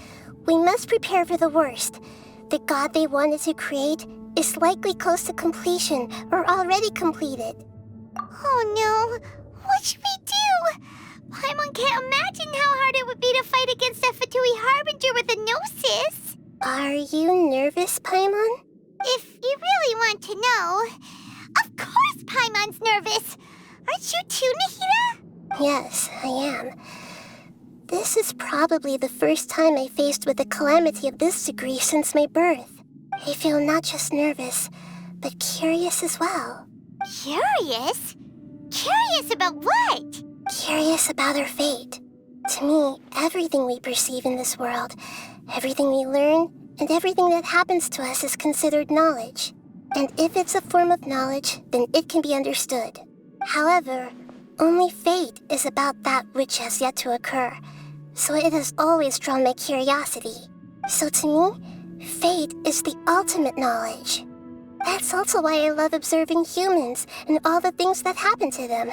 we must prepare for the worst. The god they wanted to create is likely close to completion or already completed. Oh no, what should we do? Paimon can't imagine how hard it would be to fight against a Fatui Harbinger with a gnosis. Are you nervous, Paimon? If you really want to know, of course Paimon's nervous. Aren't you too, Nahida? Yes, I am. This is probably the first time I faced with a calamity of this degree since my birth. I feel not just nervous, but curious as well. Curious? Curious about what? Curious about our fate. To me, everything we perceive in this world, everything we learn, and everything that happens to us is considered knowledge. And if it's a form of knowledge, then it can be understood. However, only fate is about that which has yet to occur, so it has always drawn my curiosity. So to me, fate is the ultimate knowledge. That's also why I love observing humans and all the things that happen to them.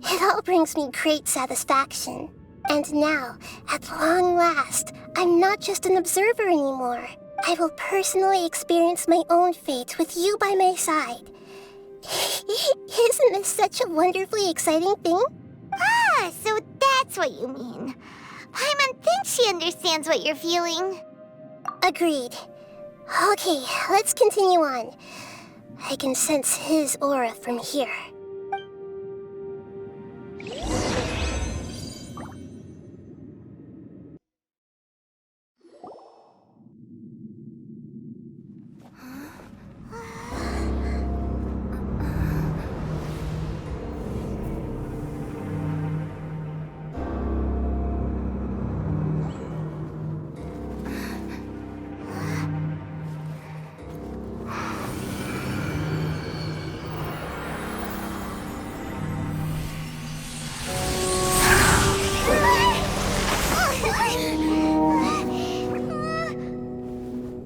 It all brings me great satisfaction. And now, at long last, I'm not just an observer anymore. I will personally experience my own fate with you by my side. Isn't this such a wonderfully exciting thing? Ah, so that's what you mean. Paimon thinks she understands what you're feeling. Agreed. Okay, let's continue on. I can sense his aura from here.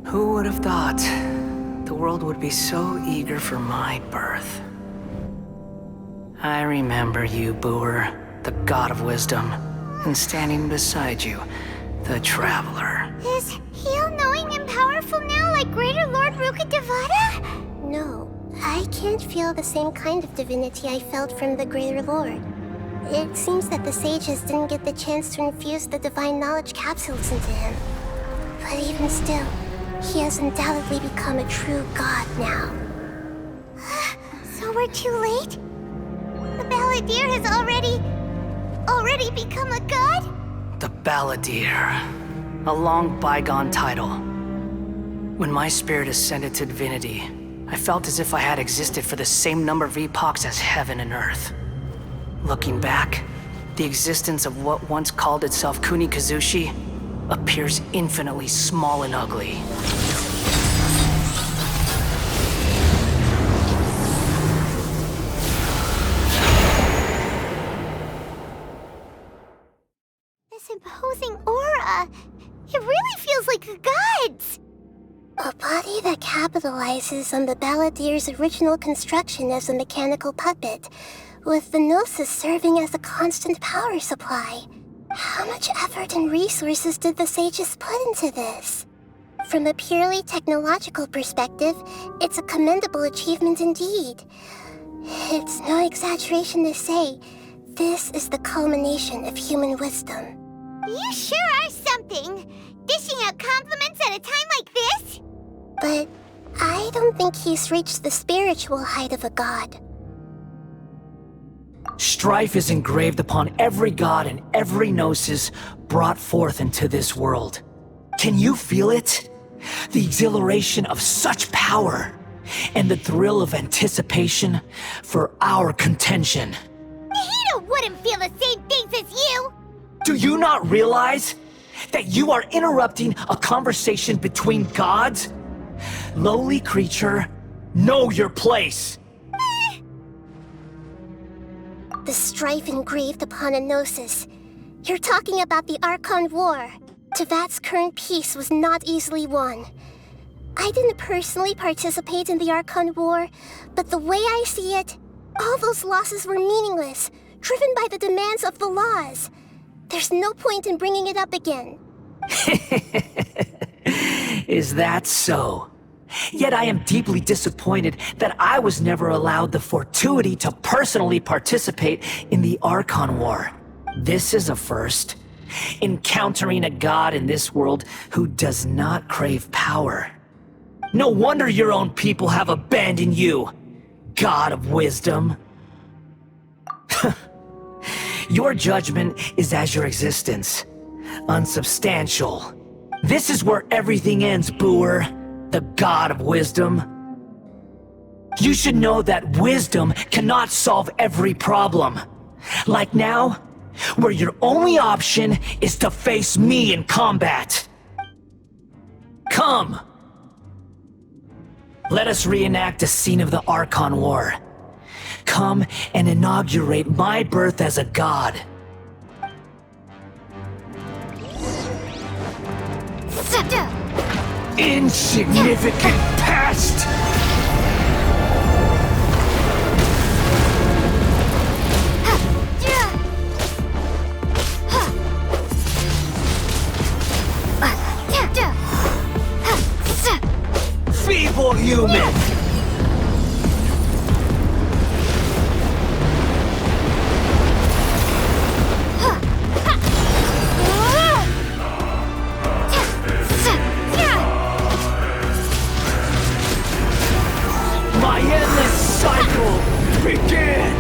Who would have thought the world would be so eager for my birth? I remember you, Booer, the god of wisdom, and standing beside you, the traveler. Is he all-knowing and powerful now like Greater Lord Rukkhadevata? No, I can't feel the same kind of divinity I felt from the Greater Lord. It seems that the sages didn't get the chance to infuse the divine knowledge capsules into him. But even still, he has undoubtedly become a true god now. So we're too late? The Balladeer has already become a god? The Balladeer. A long bygone title. When my spirit ascended to divinity, I felt as if I had existed for the same number of epochs as heaven and earth. Looking back, the existence of what once called itself Kunikazushi appears infinitely small and ugly. This imposing aura, it really feels like the gods! A body that capitalizes on the Balladeer's original construction as a mechanical puppet, with the Gnosis serving as a constant power supply. How much effort and resources did the sages put into this? From a purely technological perspective, it's a commendable achievement indeed. It's no exaggeration to say, this is the culmination of human wisdom. You sure are something! Dishing out compliments at a time like this? But I don't think he's reached the spiritual height of a god. Strife is engraved upon every god and every gnosis brought forth into this world. Can you feel it? The exhilaration of such power, and the thrill of anticipation for our contention. Nahida wouldn't feel the same things as you! Do you not realize that you are interrupting a conversation between gods? Lowly creature, know your place! The strife engraved upon a gnosis. You're talking about the Archon War. Teyvat's current peace was not easily won. I didn't personally participate in the Archon War, but the way I see it, all those losses were meaningless, driven by the demands of the laws. There's no point in bringing it up again. Is that so? Yet I am deeply disappointed that I was never allowed the fortuity to personally participate in the Archon War. This is a first. Encountering a god in this world who does not crave power. No wonder your own people have abandoned you, God of Wisdom. Your judgment is as your existence, unsubstantial. This is where everything ends, Booer, the God of Wisdom. You should know that wisdom cannot solve every problem. Like now, where your only option is to face me in combat. Come! Let us reenact a scene of the Archon War. Come and inaugurate my birth as a god. Insignificant past! Feeble human! My endless cycle begins!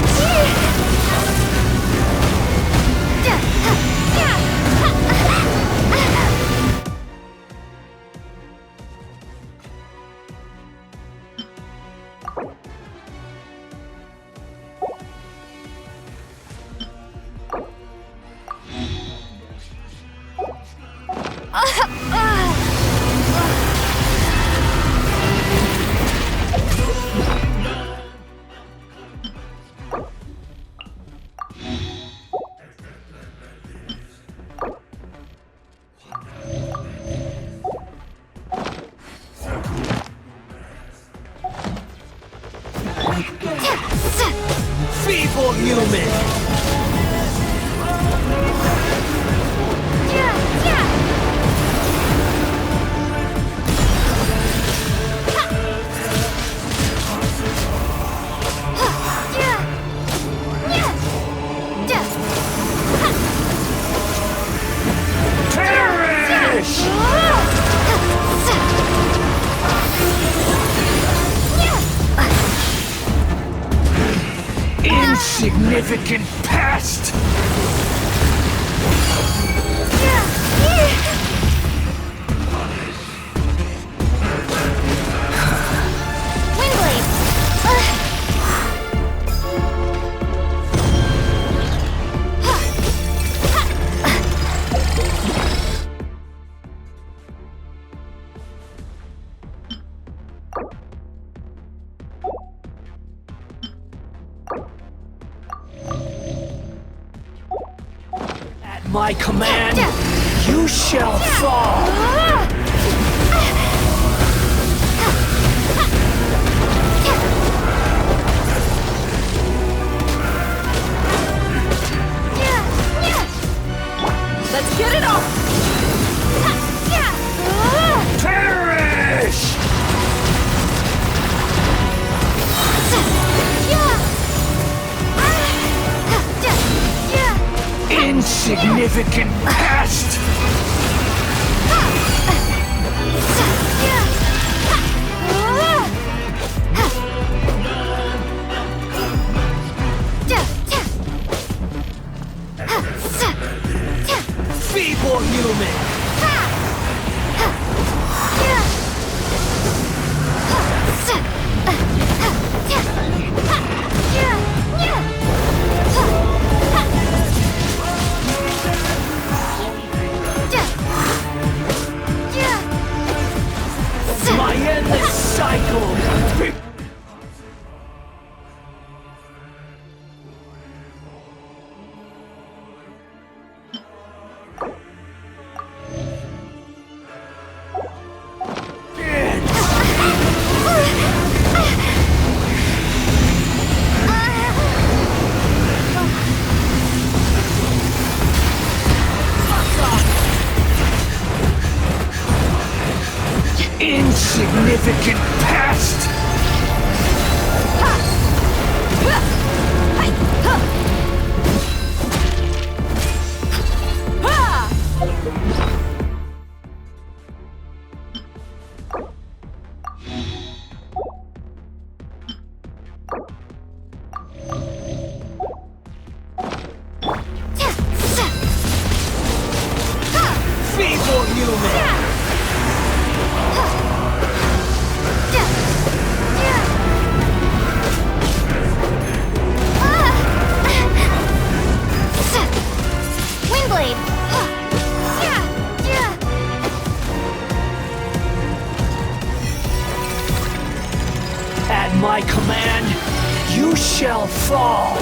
Feeble human! Insignificant past! My command, you shall fall! Let's get it up! Perish! Insignificant past! Feeble human! My endless cycle! Insignificant pest! Feeble human! Windblade! At my command, you shall fall!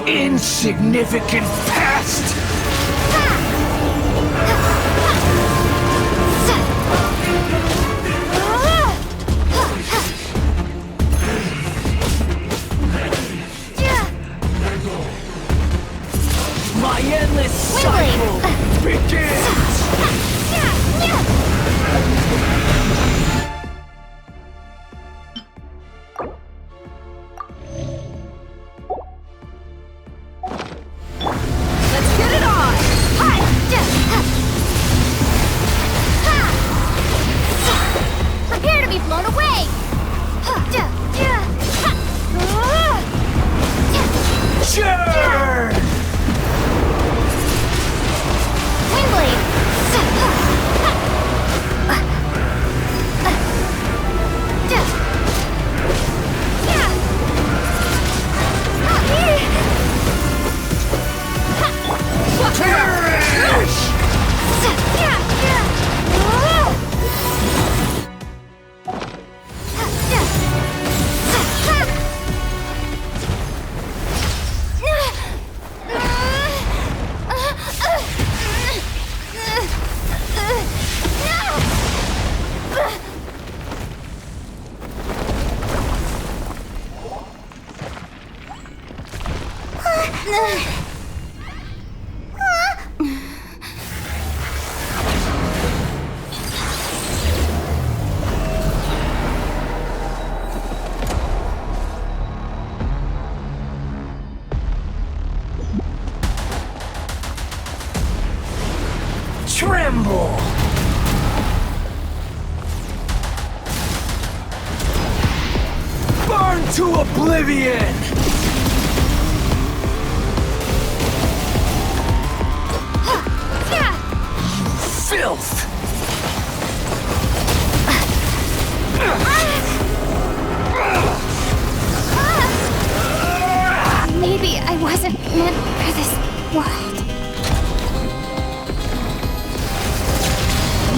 Insignificant pest! My endless cycle begins! Tremble! Burn to oblivion! Filth! Maybe I wasn't meant for this world.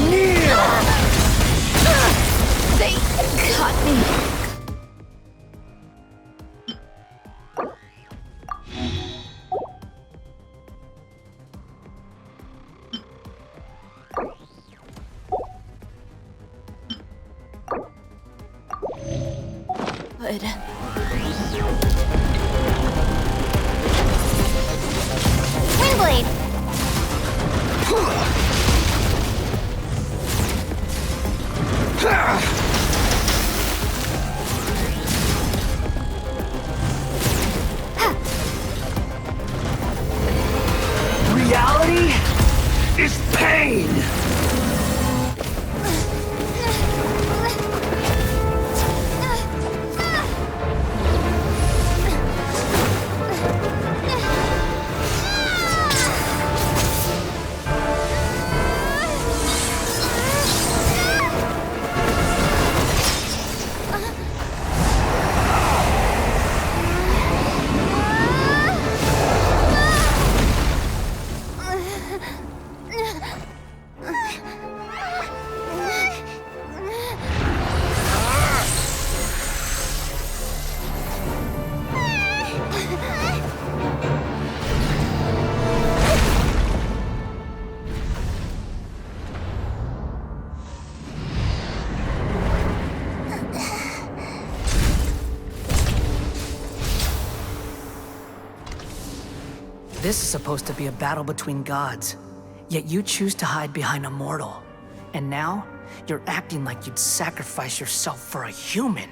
Kneel! They caught me. Good. Windblade! Reality is pain! This is supposed to be a battle between gods, yet you choose to hide behind a mortal. And now, you're acting like you'd sacrifice yourself for a human.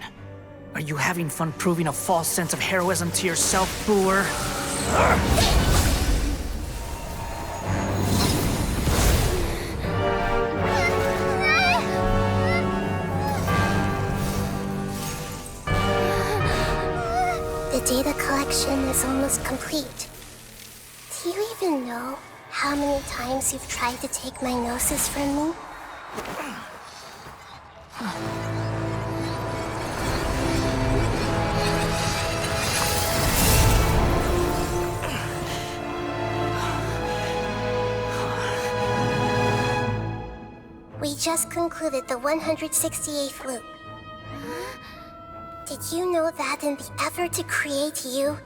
Are you having fun proving a false sense of heroism to yourself, Boor? The data collection is almost complete. Do you even know how many times you've tried to take my gnosis from me? We just concluded the 168th loop. Did you know that in the effort to create you,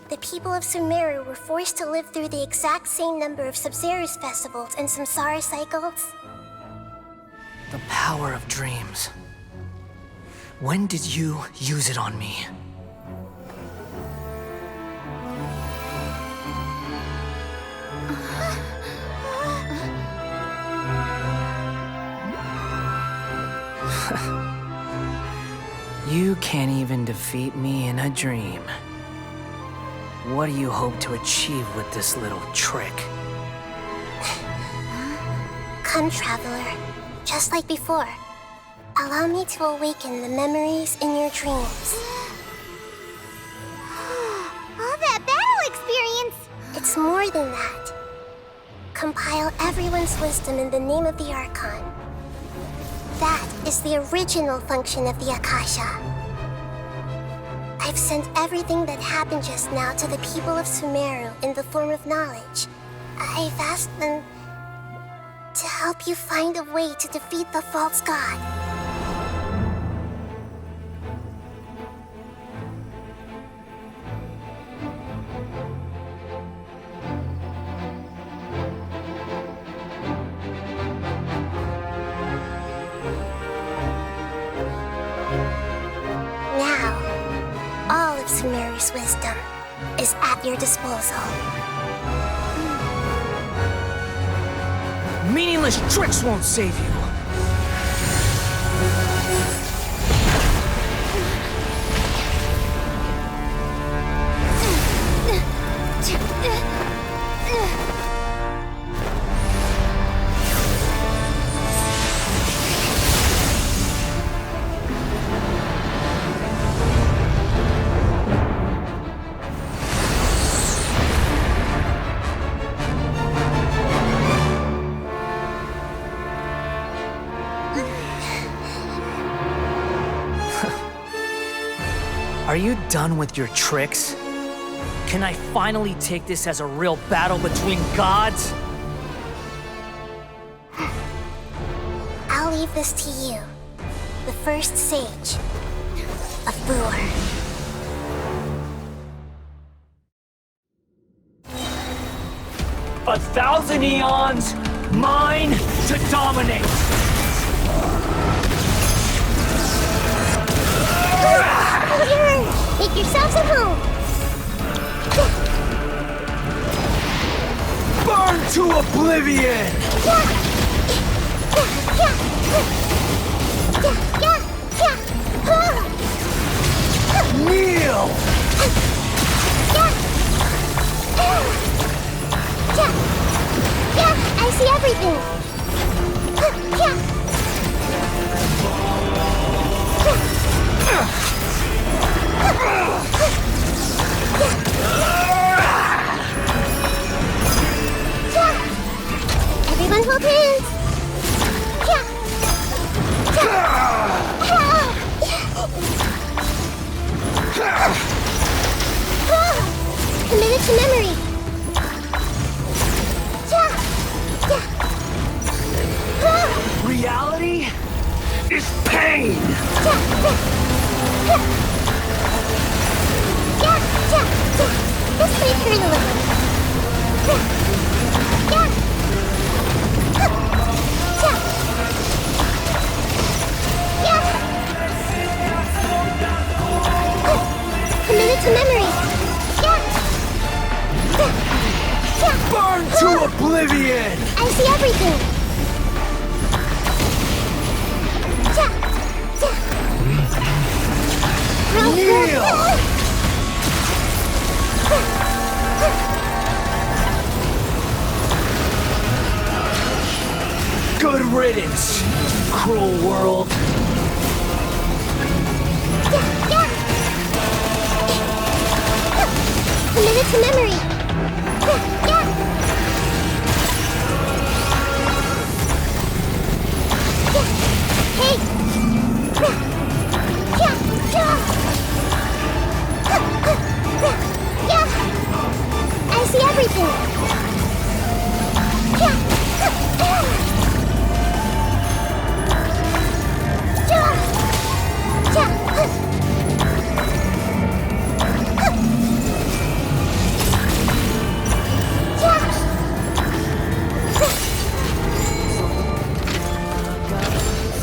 the people of Sumeru were forced to live through the exact same number of Sub-Zerus festivals and Samsara cycles? The power of dreams. When did you use it on me? You can't even defeat me in a dream. What do you hope to achieve with this little trick? Come, Traveler. Just like before. Allow me to awaken the memories in your dreams. All that battle experience! It's more than that. Compile everyone's wisdom in the name of the Archon. That is the original function of the Akasha. I've sent everything that happened just now to the people of Sumeru in the form of knowledge. I've asked them to help you find a way to defeat the false god. Sumeru's wisdom is at your disposal. Meaningless tricks won't save you! Are you done with your tricks? Can I finally take this as a real battle between gods? I'll leave this to you, the first sage of Boor. 1,000 eons, mine to dominate! Make yourselves at home! Burn to oblivion! Kneel! I see everything! Everyone hold hands! Committed to memory! Reality is pain! This might hurt a little. Committed to memory. everything! Good riddance, cruel world. Committed to memory. Hey! I see everything.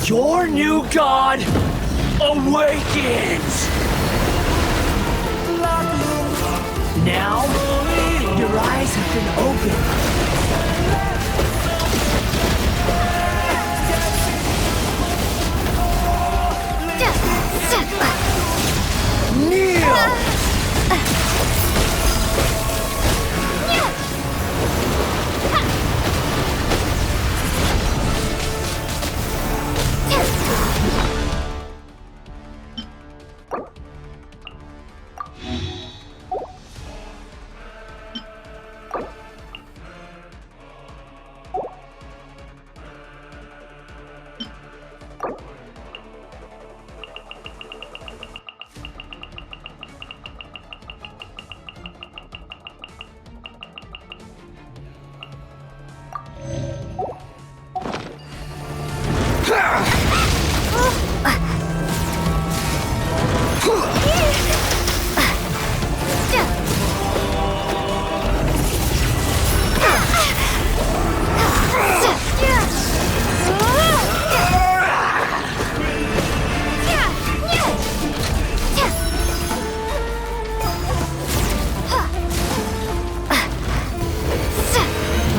Your new god awakens! Now, your eyes have been opened.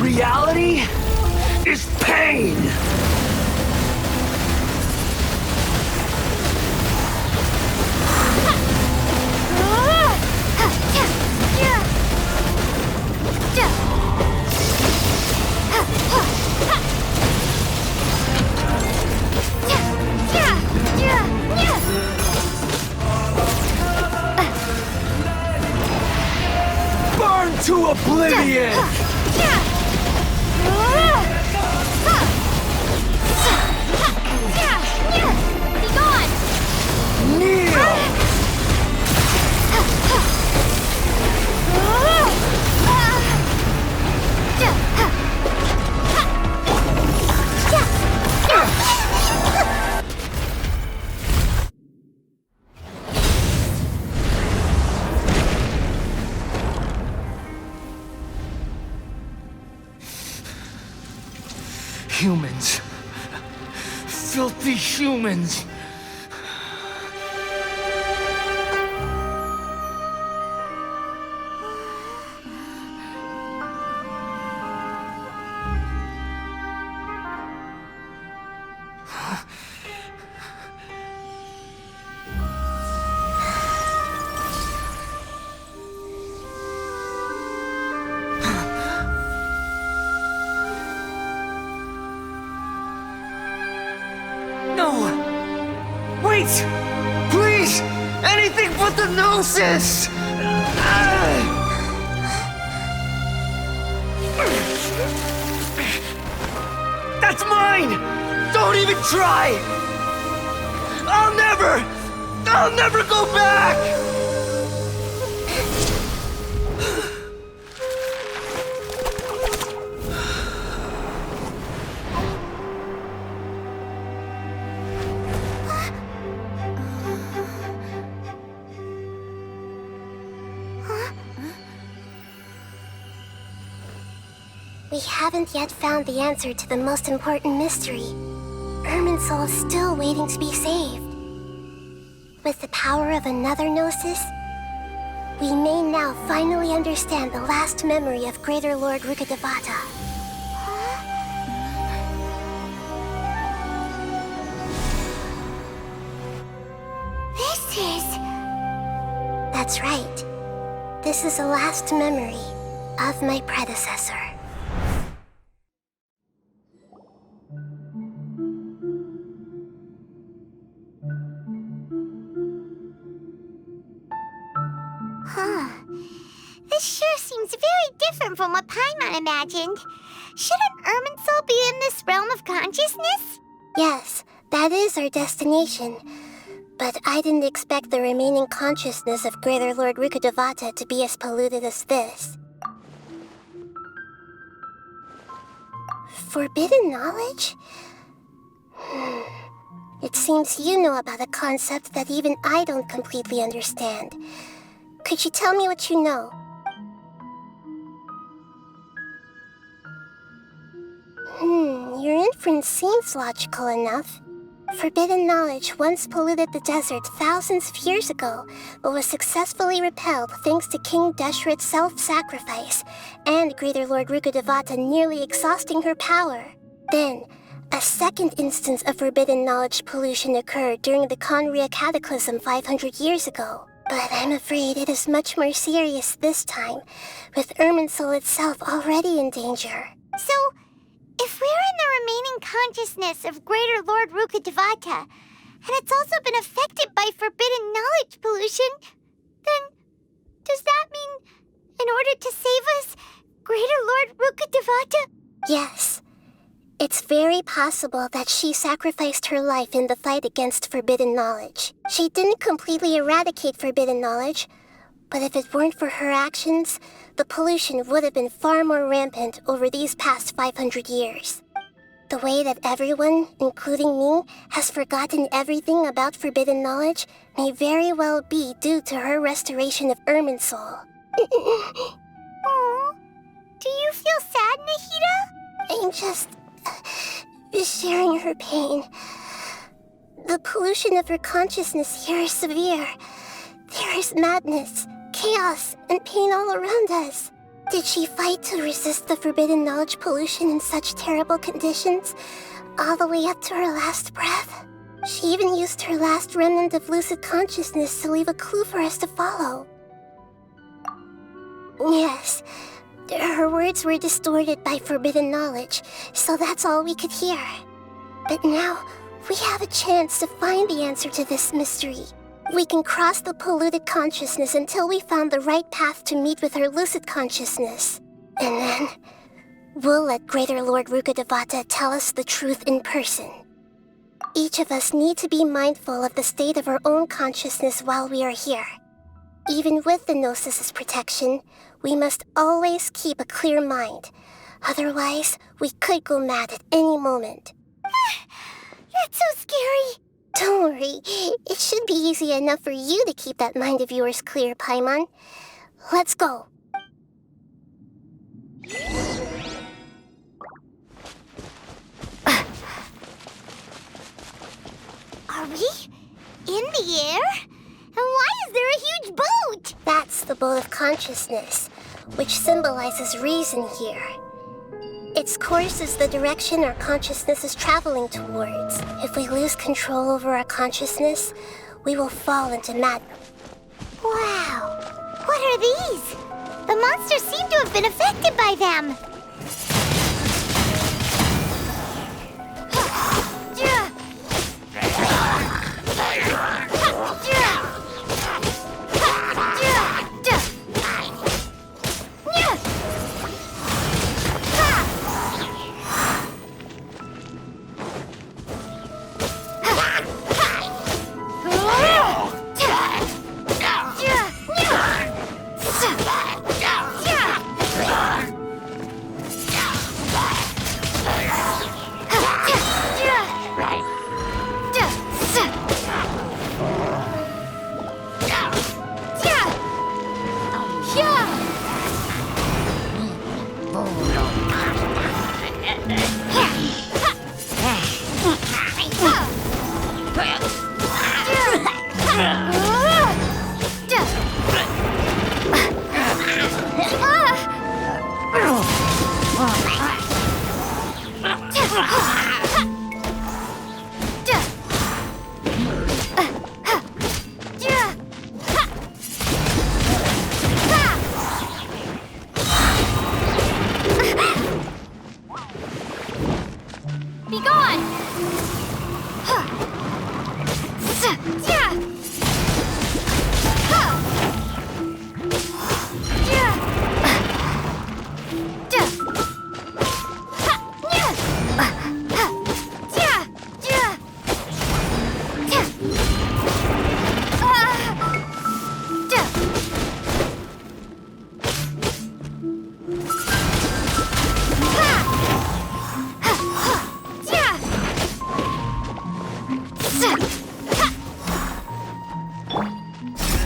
Reality is pain! Burn to oblivion! Be gone! Kneel! Humans. Filthy humans. Wait! Please! Anything but the gnosis! That's mine! Don't even try! I'll never go back! We haven't yet found the answer to the most important mystery. Irminsul is still waiting to be saved. With the power of another gnosis, we may now finally understand the last memory of Greater Lord Rukkhadevata. That's right. This is the last memory of my predecessor. Huh. This sure seems very different from what Paimon imagined. Shouldn't Irminsul be in this realm of consciousness? Yes, that is our destination. But I didn't expect the remaining consciousness of Greater Lord Rukkhadevata to be as polluted as this. Forbidden knowledge? It seems you know about a concept that even I don't completely understand. Could you tell me what you know? Your inference seems logical enough. Forbidden knowledge once polluted the desert thousands of years ago, but was successfully repelled thanks to King Deshret's self-sacrifice, and Greater Lord Rukkhadevata nearly exhausting her power. Then, a second instance of forbidden knowledge pollution occurred during the Conria Cataclysm 500 years ago. But I'm afraid it is much more serious this time, with Irminsul itself already in danger. So, if we're in the remaining consciousness of Greater Lord Rukkhadevata, and it's also been affected by forbidden knowledge pollution, then does that mean, in order to save us, Greater Lord Rukkhadevata? Yes. It's very possible that she sacrificed her life in the fight against forbidden knowledge. She didn't completely eradicate forbidden knowledge, but if it weren't for her actions, the pollution would have been far more rampant over these past 500 years. The way that everyone, including me, has forgotten everything about forbidden knowledge may very well be due to her restoration of Irminsul. Aww. Do you feel sad, Nahida? I'm just sharing her pain. The pollution of her consciousness here is severe. There is madness, chaos, and pain all around us. Did she fight to resist the forbidden knowledge pollution in such terrible conditions, all the way up to her last breath? She even used her last remnant of lucid consciousness to leave a clue for us to follow. Yes, her words were distorted by forbidden knowledge, so that's all we could hear. But now, we have a chance to find the answer to this mystery. We can cross the polluted consciousness until we found the right path to meet with her lucid consciousness. And then, we'll let Greater Lord Rukkhadevata tell us the truth in person. Each of us need to be mindful of the state of our own consciousness while we are here. Even with the Gnosis' protection, we must always keep a clear mind. Otherwise, we could go mad at any moment. That's so scary. Don't worry. It should be easy enough for you to keep that mind of yours clear, Paimon. Let's go. Are we in the air? And why is there a huge boat? That's the boat of consciousness, which symbolizes reason here. Its course is the direction our consciousness is traveling towards. If we lose control over our consciousness, we will fall into madness. Wow! What are these? The monsters seem to have been affected by them. Be gone!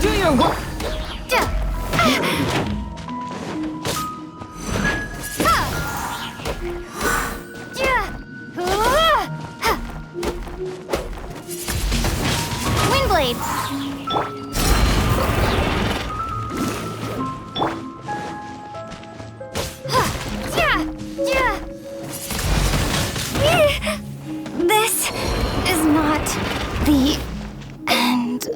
Do your work! Windblade! This is not the end.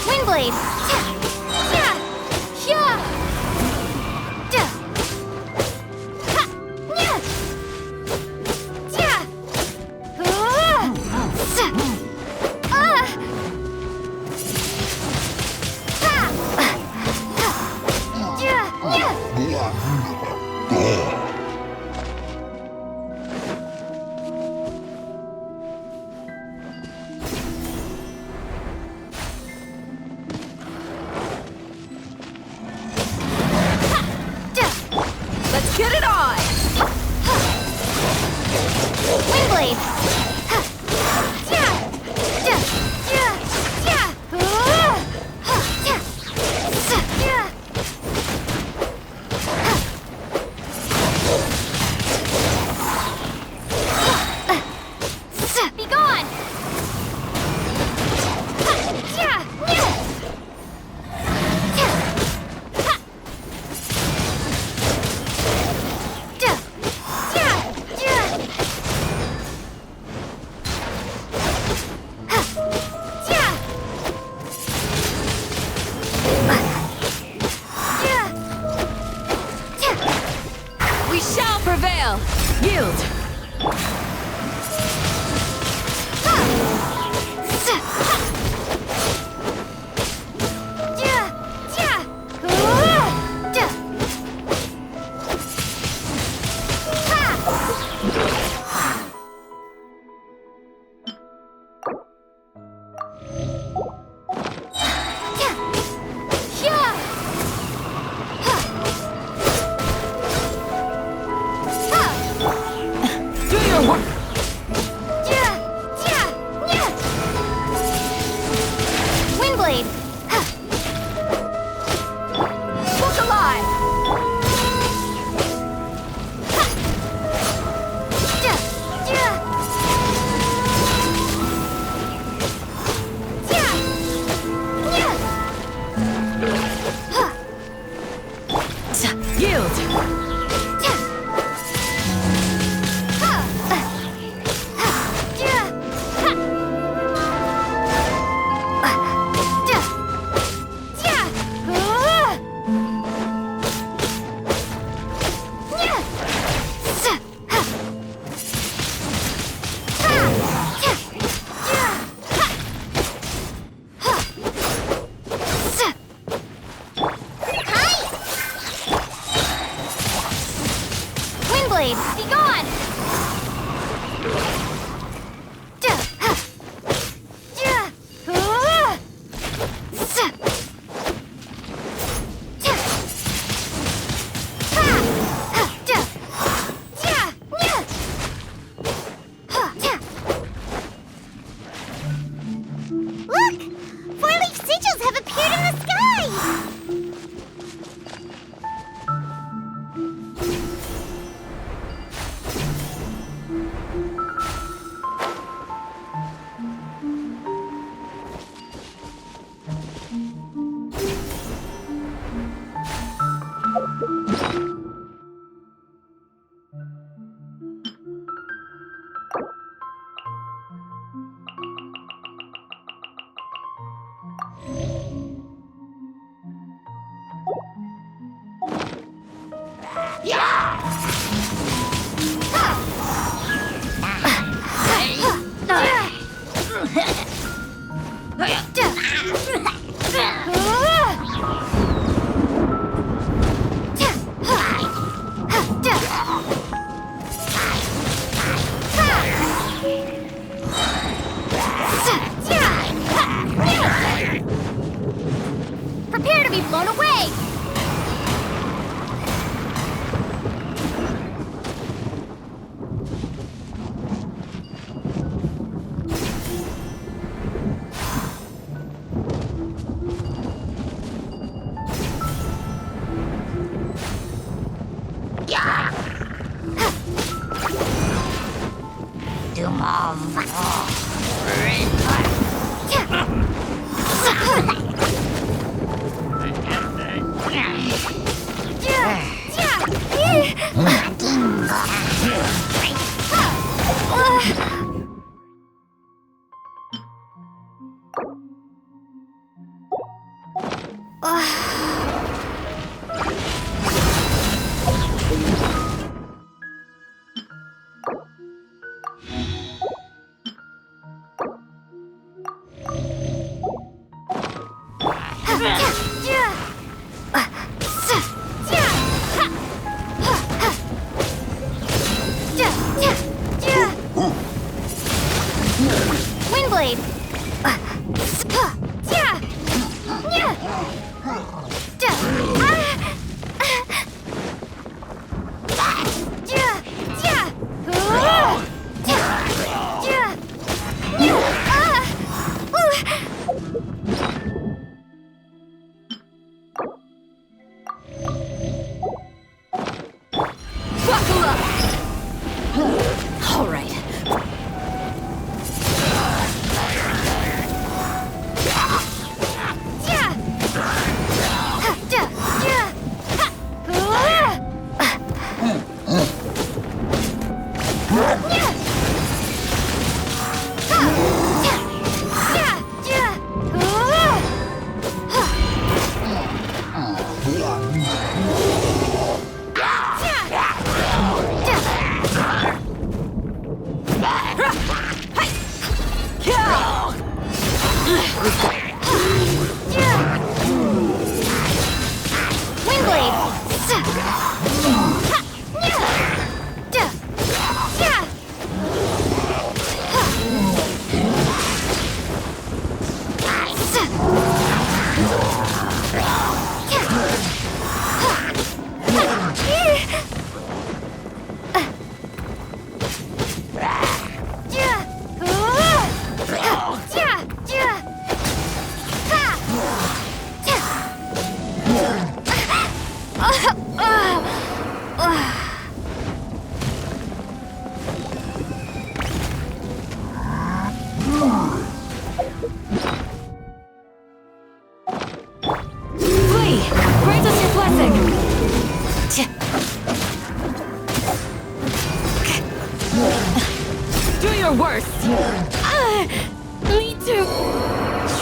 Windblade! Let's get it on! Windblade! Be gone! We shall prevail! Yield! Do your work! Windblade! Look alive! Yield! Windblade, be gone! Look! Four-leaf sigils have appeared in the sky! Prepare to be blown away! Windblade! Buckle up! All right. Need to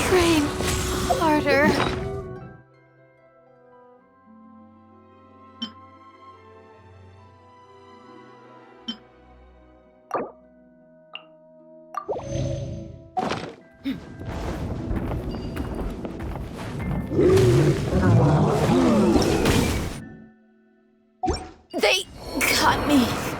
train harder. They caught me.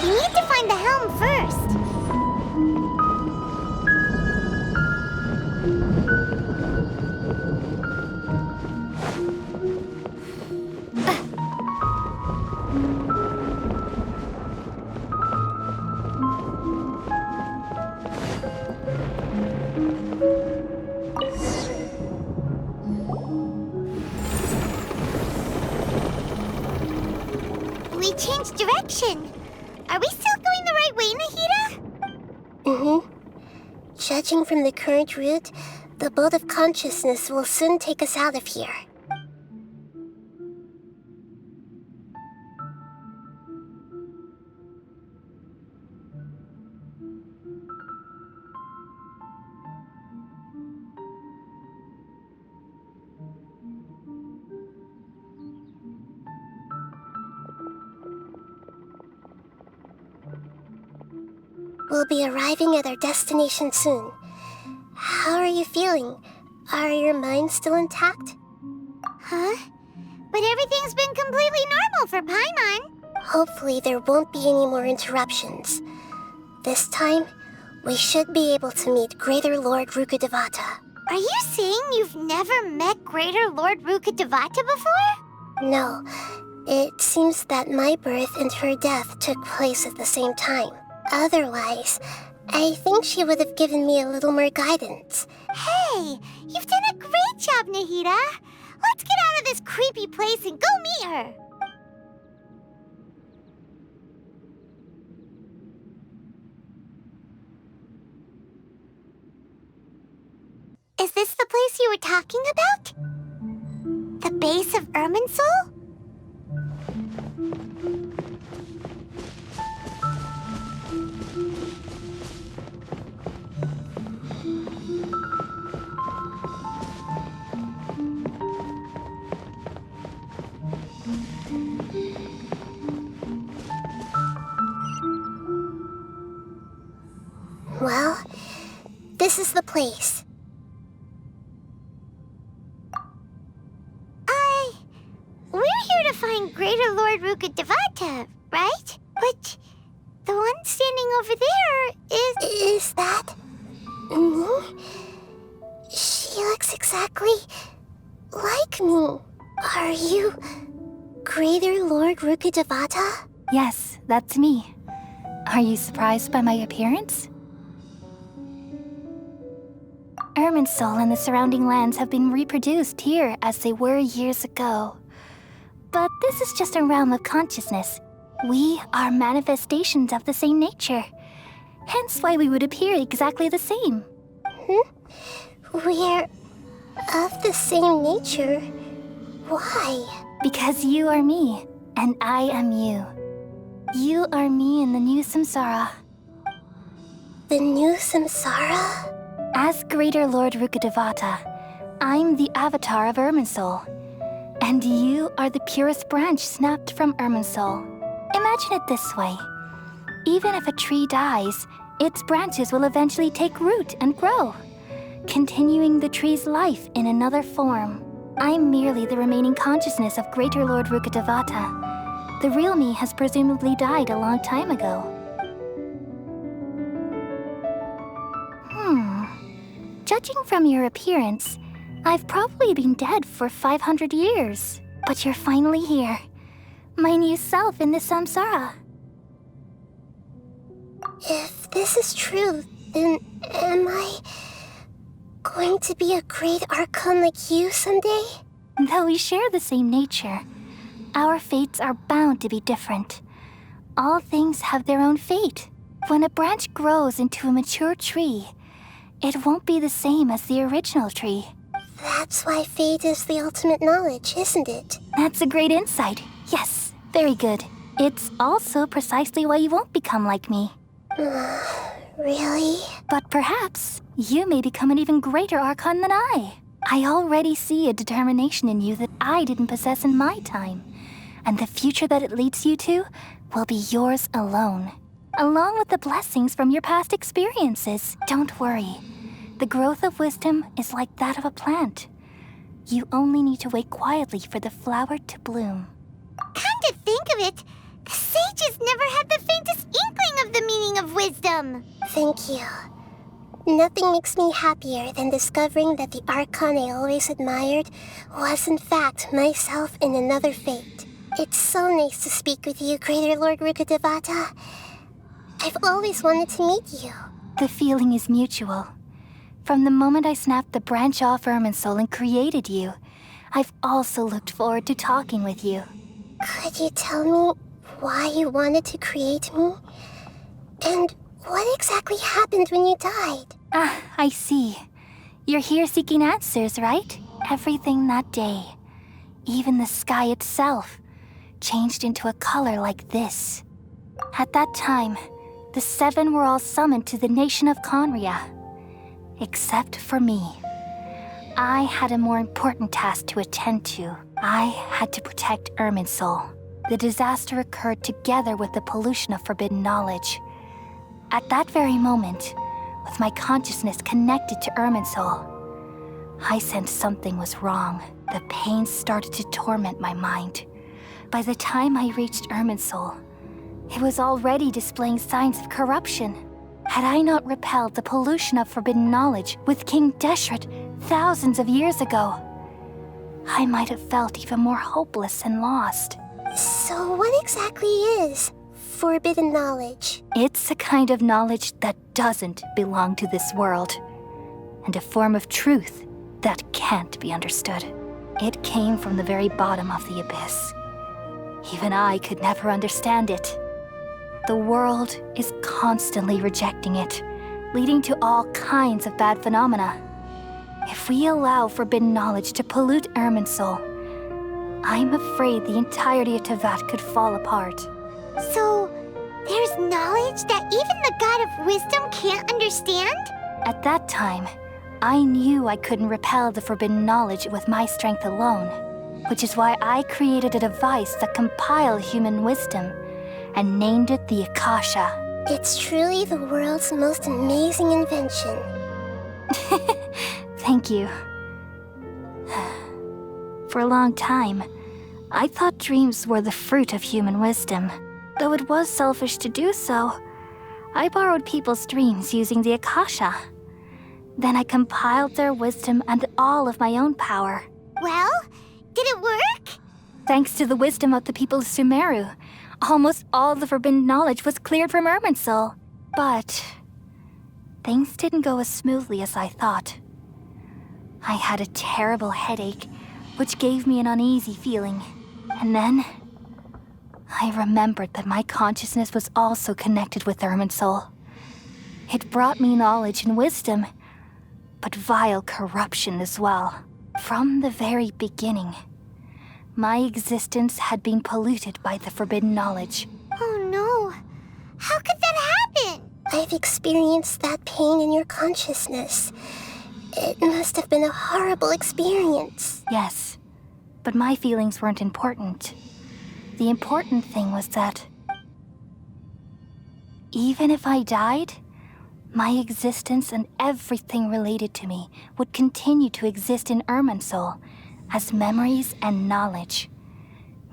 We need to find the helm first. We changed direction. Are we still going the right way, Nahida? Mm-hmm. Judging from the current route, the boat of consciousness will soon take us out of here. We'll be arriving at our destination soon. How are you feeling? Are your minds still intact? Huh? But everything's been completely normal for Paimon. Hopefully there won't be any more interruptions. This time, we should be able to meet Greater Lord Rukkhadevata. Are you saying you've never met Greater Lord Rukkhadevata before? No. It seems that my birth and her death took place at the same time. Otherwise, I think she would have given me a little more guidance. Hey, you've done a great job, Nahida. Let's get out of this creepy place and go meet her. Is this the place you were talking about? The base of Irminsul? Well, this is the place. We're here to find Greater Lord Rukkhadevata, right? But the one standing over there is... Is that... me? She looks exactly like me. Are you Greater Lord Rukkhadevata? Yes, that's me. Are you surprised by my appearance? Irminsul and the surrounding lands have been reproduced here as they were years ago. But this is just a realm of consciousness. We are manifestations of the same nature. Hence why we would appear exactly the same. We're of the same nature? Why? Because you are me, and I am you. You are me in the new samsara. The new samsara? As Greater Lord Rukkhadevata, I'm the avatar of Irminsul. And you are the purest branch snapped from Irminsul. Imagine it this way. Even if a tree dies, its branches will eventually take root and grow, continuing the tree's life in another form. I'm merely the remaining consciousness of Greater Lord Rukkhadevata. The real me has presumably died a long time ago. Judging from your appearance, I've probably been dead for 500 years. But you're finally here. My new self in the samsara. If this is true, then am I going to be a great Archon like you someday? Though we share the same nature, our fates are bound to be different. All things have their own fate. When a branch grows into a mature tree, it won't be the same as the original tree. That's why fate is the ultimate knowledge, isn't it? That's a great insight. Yes, very good. It's also precisely why you won't become like me. Really? But perhaps you may become an even greater Archon than I. I already see a determination in you that I didn't possess in my time. And the future that it leads you to will be yours alone. Along with the blessings from your past experiences. Don't worry. The growth of wisdom is like that of a plant. You only need to wait quietly for the flower to bloom. Come to think of it, the sages never had the faintest inkling of the meaning of wisdom. Thank you. Nothing makes me happier than discovering that the Archon I always admired was in fact myself in another fate. It's so nice to speak with you, Greater Lord Rukkhadevata. I've always wanted to meet you. The feeling is mutual. From the moment I snapped the branch off Irminsul and created you, I've also looked forward to talking with you. Could you tell me why you wanted to create me? And what exactly happened when you died? Ah, I see. You're here seeking answers, right? Everything that day, even the sky itself, changed into a color like this. At that time, the seven were all summoned to the nation of Conria. Except for me. I had a more important task to attend to. I had to protect Irminsul. The disaster occurred together with the pollution of forbidden knowledge. At that very moment, with my consciousness connected to Irminsul, I sensed something was wrong. The pain started to torment my mind. By the time I reached Irminsul, it was already displaying signs of corruption. Had I not repelled the pollution of forbidden knowledge with King Deshret thousands of years ago, I might have felt even more hopeless and lost. So what exactly is forbidden knowledge? It's a kind of knowledge that doesn't belong to this world, and a form of truth that can't be understood. It came from the very bottom of the abyss. Even I could never understand it. The world is constantly rejecting it, leading to all kinds of bad phenomena. If we allow forbidden knowledge to pollute Irminsul, I'm afraid the entirety of Teyvat could fall apart. So, there's knowledge that even the God of Wisdom can't understand? At that time, I knew I couldn't repel the forbidden knowledge with my strength alone, which is why I created a device that compiled human wisdom and named it the Akasha. It's truly the world's most amazing invention. Thank you. For a long time, I thought dreams were the fruit of human wisdom. Though it was selfish to do so, I borrowed people's dreams using the Akasha. Then I compiled their wisdom and all of my own power. Well, did it work? Thanks to the wisdom of the people of Sumeru, almost all the forbidden knowledge was cleared from Irminsul. But things didn't go as smoothly as I thought. I had a terrible headache, which gave me an uneasy feeling. And then I remembered that my consciousness was also connected with Irminsul. It brought me knowledge and wisdom, but vile corruption as well. From the very beginning, my existence had been polluted by the forbidden knowledge. Oh no. How could that happen? I've experienced that pain in your consciousness. It must have been a horrible experience. Yes, but my feelings weren't important. The important thing was that even if I died, my existence and everything related to me would continue to exist in Irminsul as memories and knowledge,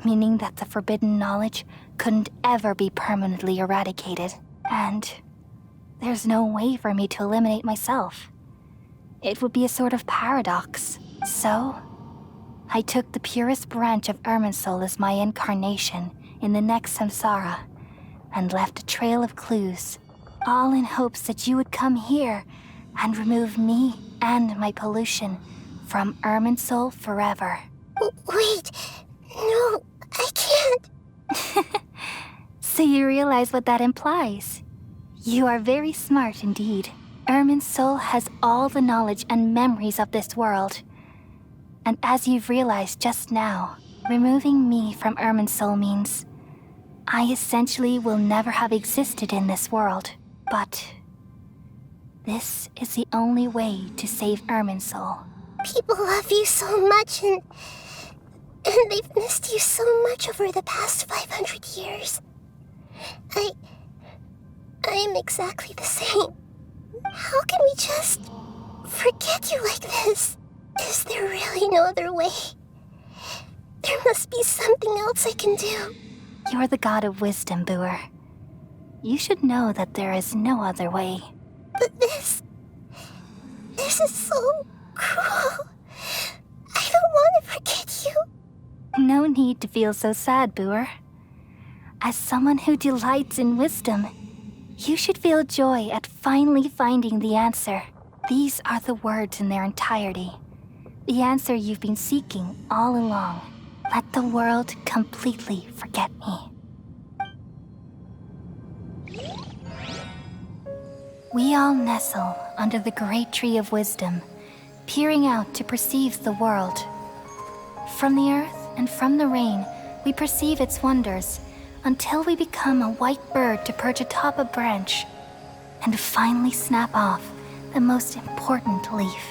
meaning that the forbidden knowledge couldn't ever be permanently eradicated. And there's no way for me to eliminate myself. It would be a sort of paradox. So, I took the purest branch of Irminsul as my incarnation in the next samsara and left a trail of clues, all in hopes that you would come here and remove me and my pollution from Irminsul forever. Wait, no, I can't. So you realize what that implies? You are very smart indeed. Irminsul has all the knowledge and memories of this world. And as you've realized just now, removing me from Irminsul means I essentially will never have existed in this world. But this is the only way to save Irminsul. People love you so much and they've missed you so much over the past 500 years. I am exactly the same. How can we just forget you like this? Is there really no other way? There must be something else I can do. You're the god of wisdom, Boer. You should know that there is no other way. But this is so cruel. I don't want to forget you. No need to feel so sad, Boer. As someone who delights in wisdom, you should feel joy at finally finding the answer. These are the words in their entirety. The answer you've been seeking all along. Let the world completely forget me. We all nestle under the great tree of wisdom, peering out to perceive the world. From the earth and from the rain, we perceive its wonders, until we become a white bird to perch atop a branch and finally snap off the most important leaf.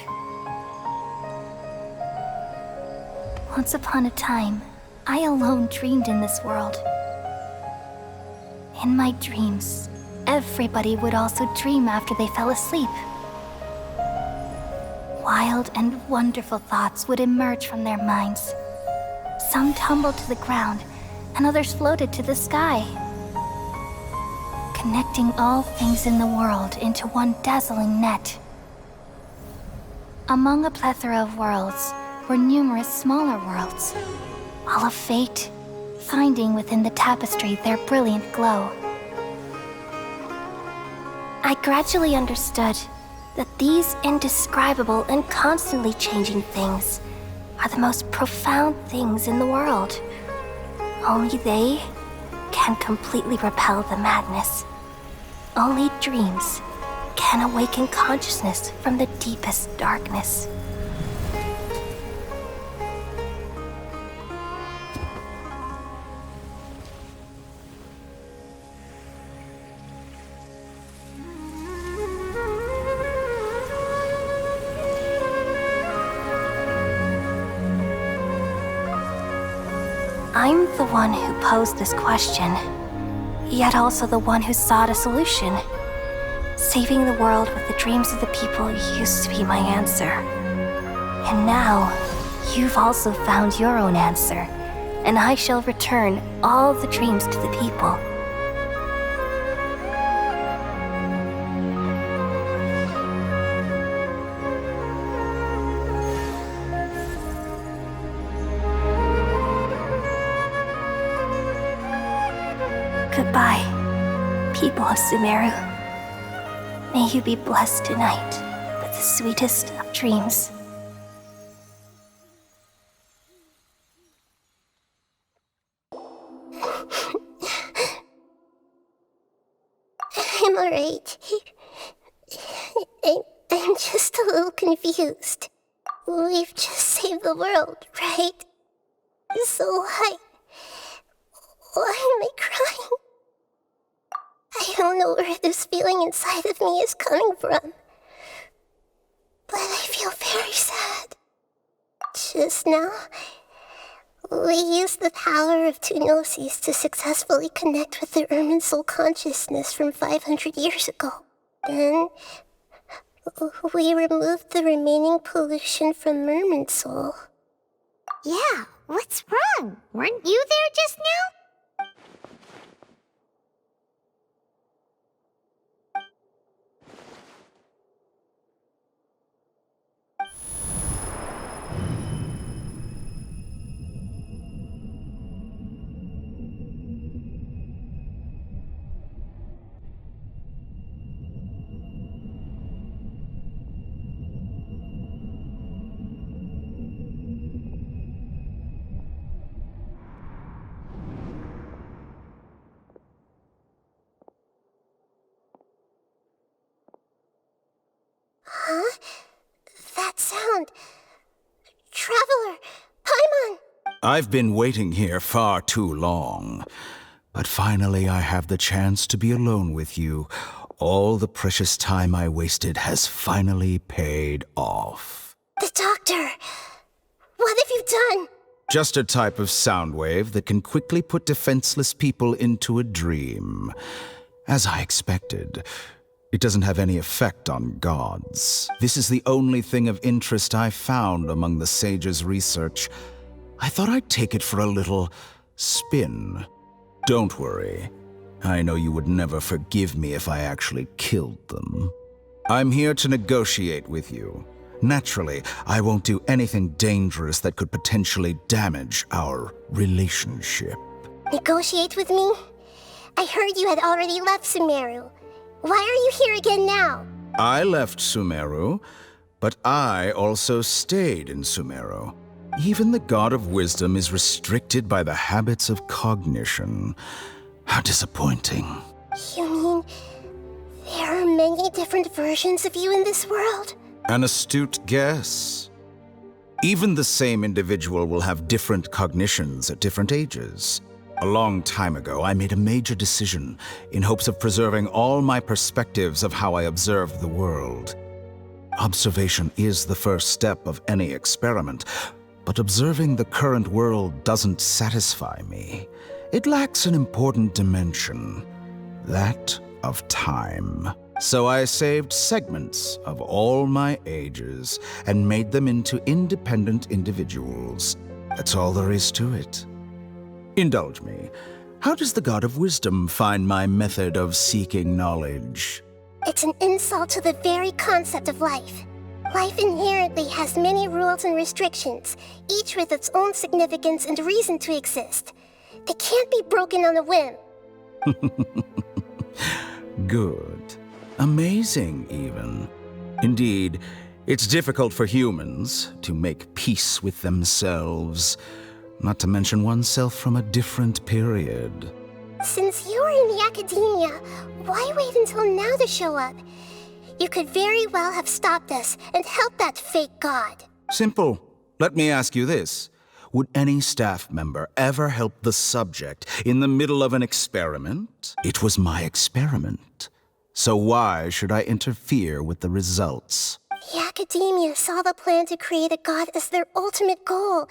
Once upon a time, I alone dreamed in this world. In my dreams, everybody would also dream after they fell asleep. Wild and wonderful thoughts would emerge from their minds. Some tumbled to the ground, and others floated to the sky, connecting all things in the world into one dazzling net. Among a plethora of worlds were numerous smaller worlds, all of fate, finding within the tapestry their brilliant glow. I gradually understood that these indescribable and constantly changing things are the most profound things in the world. Only they can completely repel the madness. Only dreams can awaken consciousness from the deepest darkness. I'm the one who posed this question, yet also the one who sought a solution. Saving the world with the dreams of the people used to be my answer. And now, you've also found your own answer, and I shall return all the dreams to the people. Goodbye, people of Sumeru. May you be blessed tonight with the sweetest of dreams. I'm alright. I'm just a little confused. We've just saved the world, right? So why am I crying? I don't know where this feeling inside of me is coming from, but I feel very sad. Just now, we used the power of two gnosis to successfully connect with the Ermin soul consciousness from 500 years ago. Then, we removed the remaining pollution from Ermin soul. Yeah, what's wrong? Weren't you there just now? Huh? That sound. Traveler! Paimon! I've been waiting here far too long. But finally I have the chance to be alone with you. All the precious time I wasted has finally paid off. The doctor! What have you done? Just a type of sound wave that can quickly put defenseless people into a dream. As I expected. It doesn't have any effect on gods. This is the only thing of interest I found among the sage's research. I thought I'd take it for a little spin. Don't worry. I know you would never forgive me if I actually killed them. I'm here to negotiate with you. Naturally, I won't do anything dangerous that could potentially damage our relationship. Negotiate with me? I heard you had already left Sumeru. Why are you here again now? I left Sumeru, but I also stayed in Sumeru. Even the God of Wisdom is restricted by the habits of cognition. How disappointing. You mean there are many different versions of you in this world? An astute guess. Even the same individual will have different cognitions at different ages. A long time ago, I made a major decision in hopes of preserving all my perspectives of how I observed the world. Observation is the first step of any experiment, but observing the current world doesn't satisfy me. It lacks an important dimension, that of time. So I saved segments of all my ages and made them into independent individuals. That's all there is to it. Indulge me. How does the God of Wisdom find my method of seeking knowledge? It's an insult to the very concept of life. Life inherently has many rules and restrictions, each with its own significance and reason to exist. They can't be broken on a whim. Good. Amazing, even. Indeed, it's difficult for humans to make peace with themselves. Not to mention oneself from a different period. Since you were in the academia, why wait until now to show up? You could very well have stopped us and helped that fake god. Simple. Let me ask you this. Would any staff member ever help the subject in the middle of an experiment? It was my experiment. So why should I interfere with the results? The Academia saw the plan to create a god as their ultimate goal,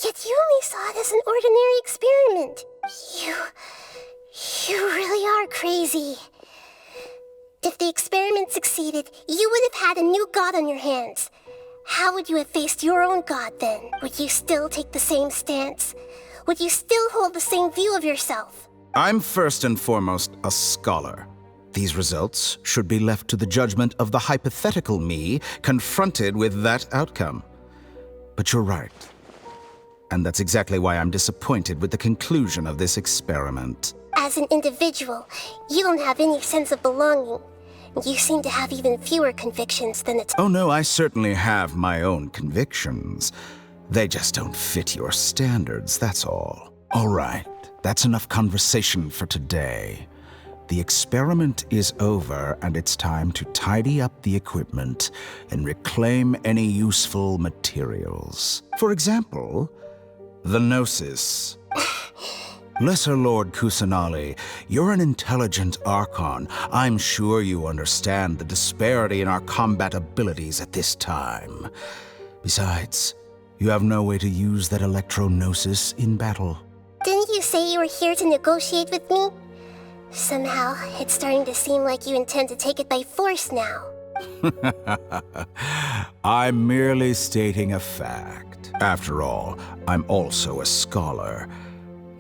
yet you only saw it as an ordinary experiment. You really are crazy. If the experiment succeeded, you would have had a new god on your hands. How would you have faced your own god then? Would you still take the same stance? Would you still hold the same view of yourself? I'm first and foremost a scholar. These results should be left to the judgment of the hypothetical me confronted with that outcome. But you're right. And that's exactly why I'm disappointed with the conclusion of this experiment. As an individual, you don't have any sense of belonging. You seem to have even fewer convictions than the Oh no, I certainly have my own convictions. They just don't fit your standards, that's all. All right, that's enough conversation for today. The experiment is over, and it's time to tidy up the equipment and reclaim any useful materials. For example, the Gnosis. Lesser Lord Kusanali, you're an intelligent Archon. I'm sure you understand the disparity in our combat abilities at this time. Besides, you have no way to use that electro-Gnosis in battle. Didn't you say you were here to negotiate with me? Somehow, it's starting to seem like you intend to take it by force now. I'm merely stating a fact. After all, I'm also a scholar.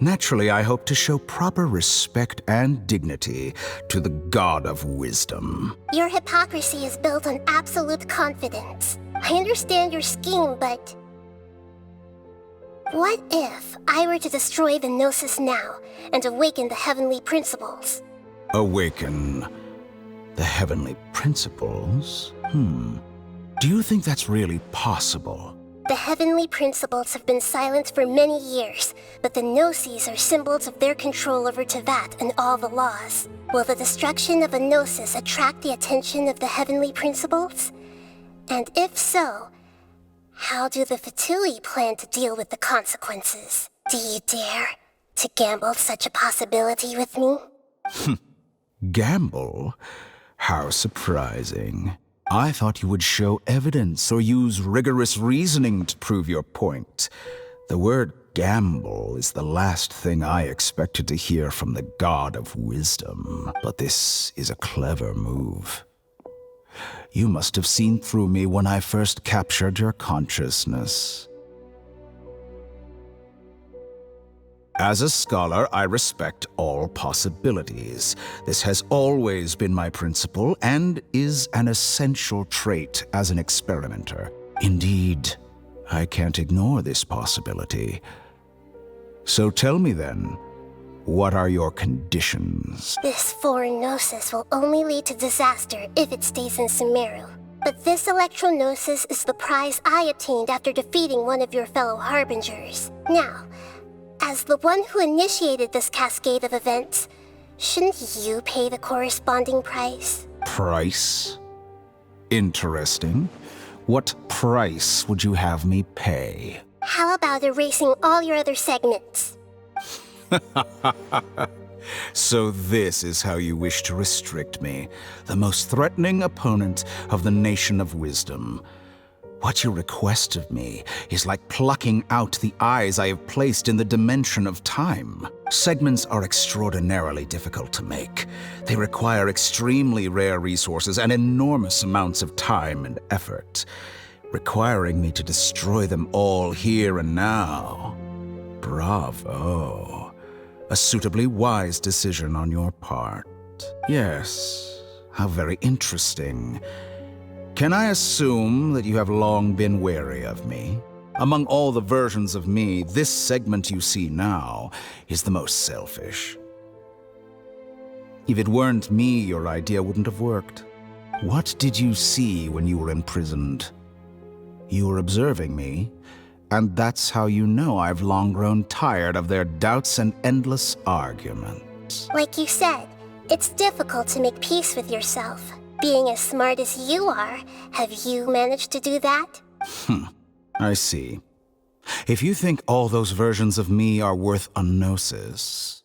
Naturally, I hope to show proper respect and dignity to the God of Wisdom. Your hypocrisy is built on absolute confidence. I understand your scheme, but... what if I were to destroy the Gnosis now and awaken the heavenly principles? Awaken the heavenly principles? Do you think that's really possible? The heavenly principles have been silent for many years, but the Gnosis are symbols of their control over Teyvat and all the laws. Will the destruction of a Gnosis attract the attention of the heavenly principles? And if so, how do the Fatui plan to deal with the consequences? Do you dare to gamble such a possibility with me? Gamble? How surprising. I thought you would show evidence or use rigorous reasoning to prove your point. The word gamble is the last thing I expected to hear from the God of Wisdom. But this is a clever move. You must have seen through me when I first captured your consciousness. As a scholar, I respect all possibilities. This has always been my principle and is an essential trait as an experimenter. Indeed, I can't ignore this possibility. So tell me then, what are your conditions? This foreign Gnosis will only lead to disaster if it stays in Sumeru. But this electro-Gnosis is the prize I obtained after defeating one of your fellow Harbingers. Now, as the one who initiated this cascade of events, shouldn't you pay the corresponding price? Price? Interesting. What price would you have me pay? How about erasing all your other segments? So this is how you wish to restrict me, the most threatening opponent of the Nation of Wisdom. What you request of me is like plucking out the eyes I have placed in the dimension of time. Segments are extraordinarily difficult to make. They require extremely rare resources and enormous amounts of time and effort, requiring me to destroy them all here and now. Bravo. A suitably wise decision on your part. Yes, how very interesting. Can I assume that you have long been wary of me? Among all the versions of me, this segment you see now is the most selfish. If it weren't me, your idea wouldn't have worked. What did you see when you were imprisoned? You were observing me, and that's how you know I've long grown tired of their doubts and endless arguments. Like you said, it's difficult to make peace with yourself. Being as smart as you are, have you managed to do that? I see. If you think all those versions of me are worth a Gnosis,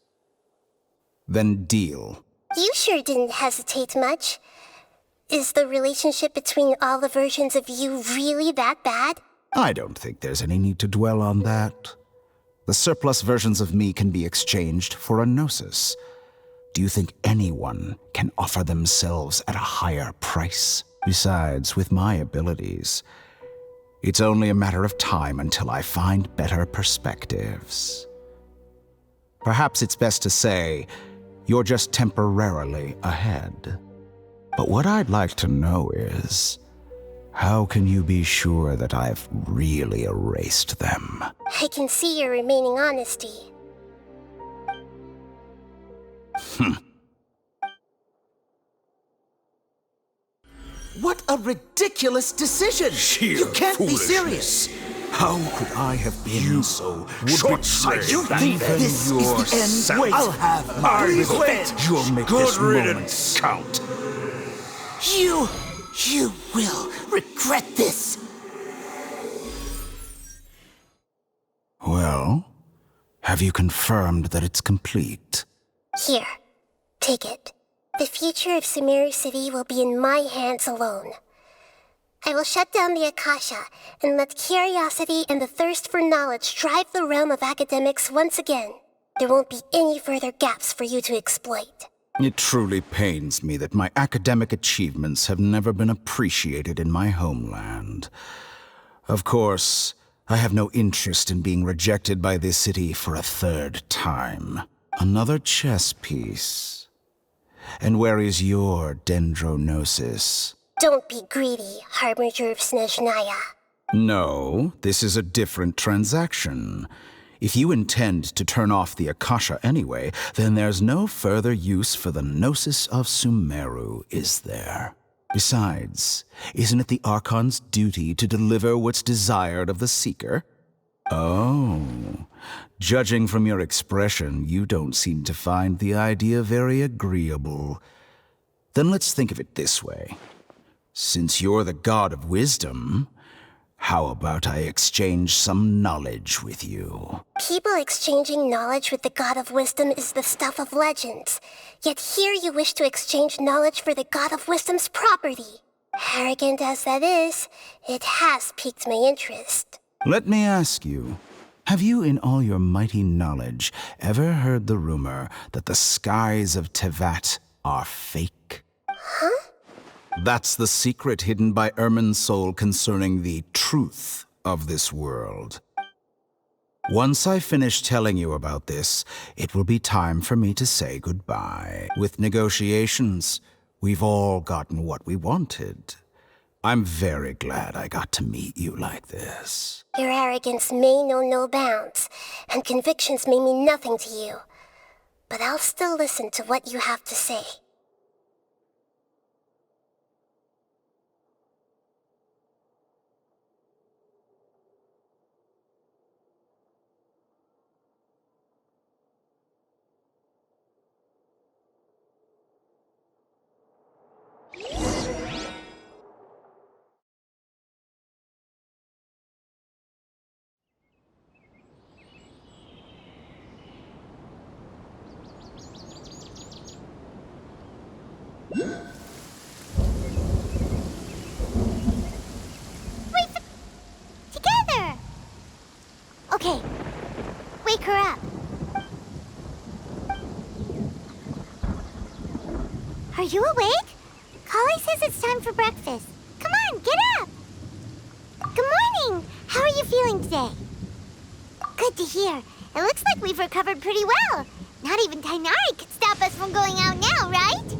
then deal. You sure didn't hesitate much. Is the relationship between all the versions of you really that bad? I don't think there's any need to dwell on that. The surplus versions of me can be exchanged for a gnosis. Do you think anyone can offer themselves at a higher price? Besides, with my abilities, it's only a matter of time until I find better perspectives. Perhaps it's best to say you're just temporarily ahead. But what I'd like to know is, how can you be sure that I've really erased them? I can see your remaining honesty. What a ridiculous decision! You can't be serious! How could I have been so short-sighted? You think this is the end? Wait, I'll have my revenge! You'll make Good this riddance. moment count. You will regret this! Well, have you confirmed that it's complete? Here, take it. The future of Sumeru City will be in my hands alone. I will shut down the Akasha and let curiosity and the thirst for knowledge drive the realm of academics once again. There won't be any further gaps for you to exploit. It truly pains me that my academic achievements have never been appreciated in my homeland. Of course, I have no interest in being rejected by this city for a third time. Another chess piece. And where is your dendronosis? Don't be greedy, Harbinger of Snezhnaya. No, this is a different transaction. If you intend to turn off the Akasha anyway, then there's no further use for the Gnosis of Sumeru, is there? Besides, isn't it the Archon's duty to deliver what's desired of the Seeker? Oh, judging from your expression, you don't seem to find the idea very agreeable. Then let's think of it this way. Since you're the god of wisdom, how about I exchange some knowledge with you? People exchanging knowledge with the god of wisdom is the stuff of legends. Yet here you wish to exchange knowledge for the god of wisdom's property. Arrogant as that is, it has piqued my interest. Let me ask you, have you in all your mighty knowledge ever heard the rumor that the skies of Teyvat are fake? Huh? That's the secret hidden by Ermin's soul concerning the truth of this world. Once I finish telling you about this, it will be time for me to say goodbye. With negotiations, we've all gotten what we wanted. I'm very glad I got to meet you like this. Your arrogance may know no bounds, and convictions may mean nothing to you. But I'll still listen to what you have to say. Okay, wake her up. Are you awake? Kali says it's time for breakfast. Come on, get up. Good morning. How are you feeling today? Good to hear. It looks like we've recovered pretty well. Not even Tainari could stop us from going out now, right?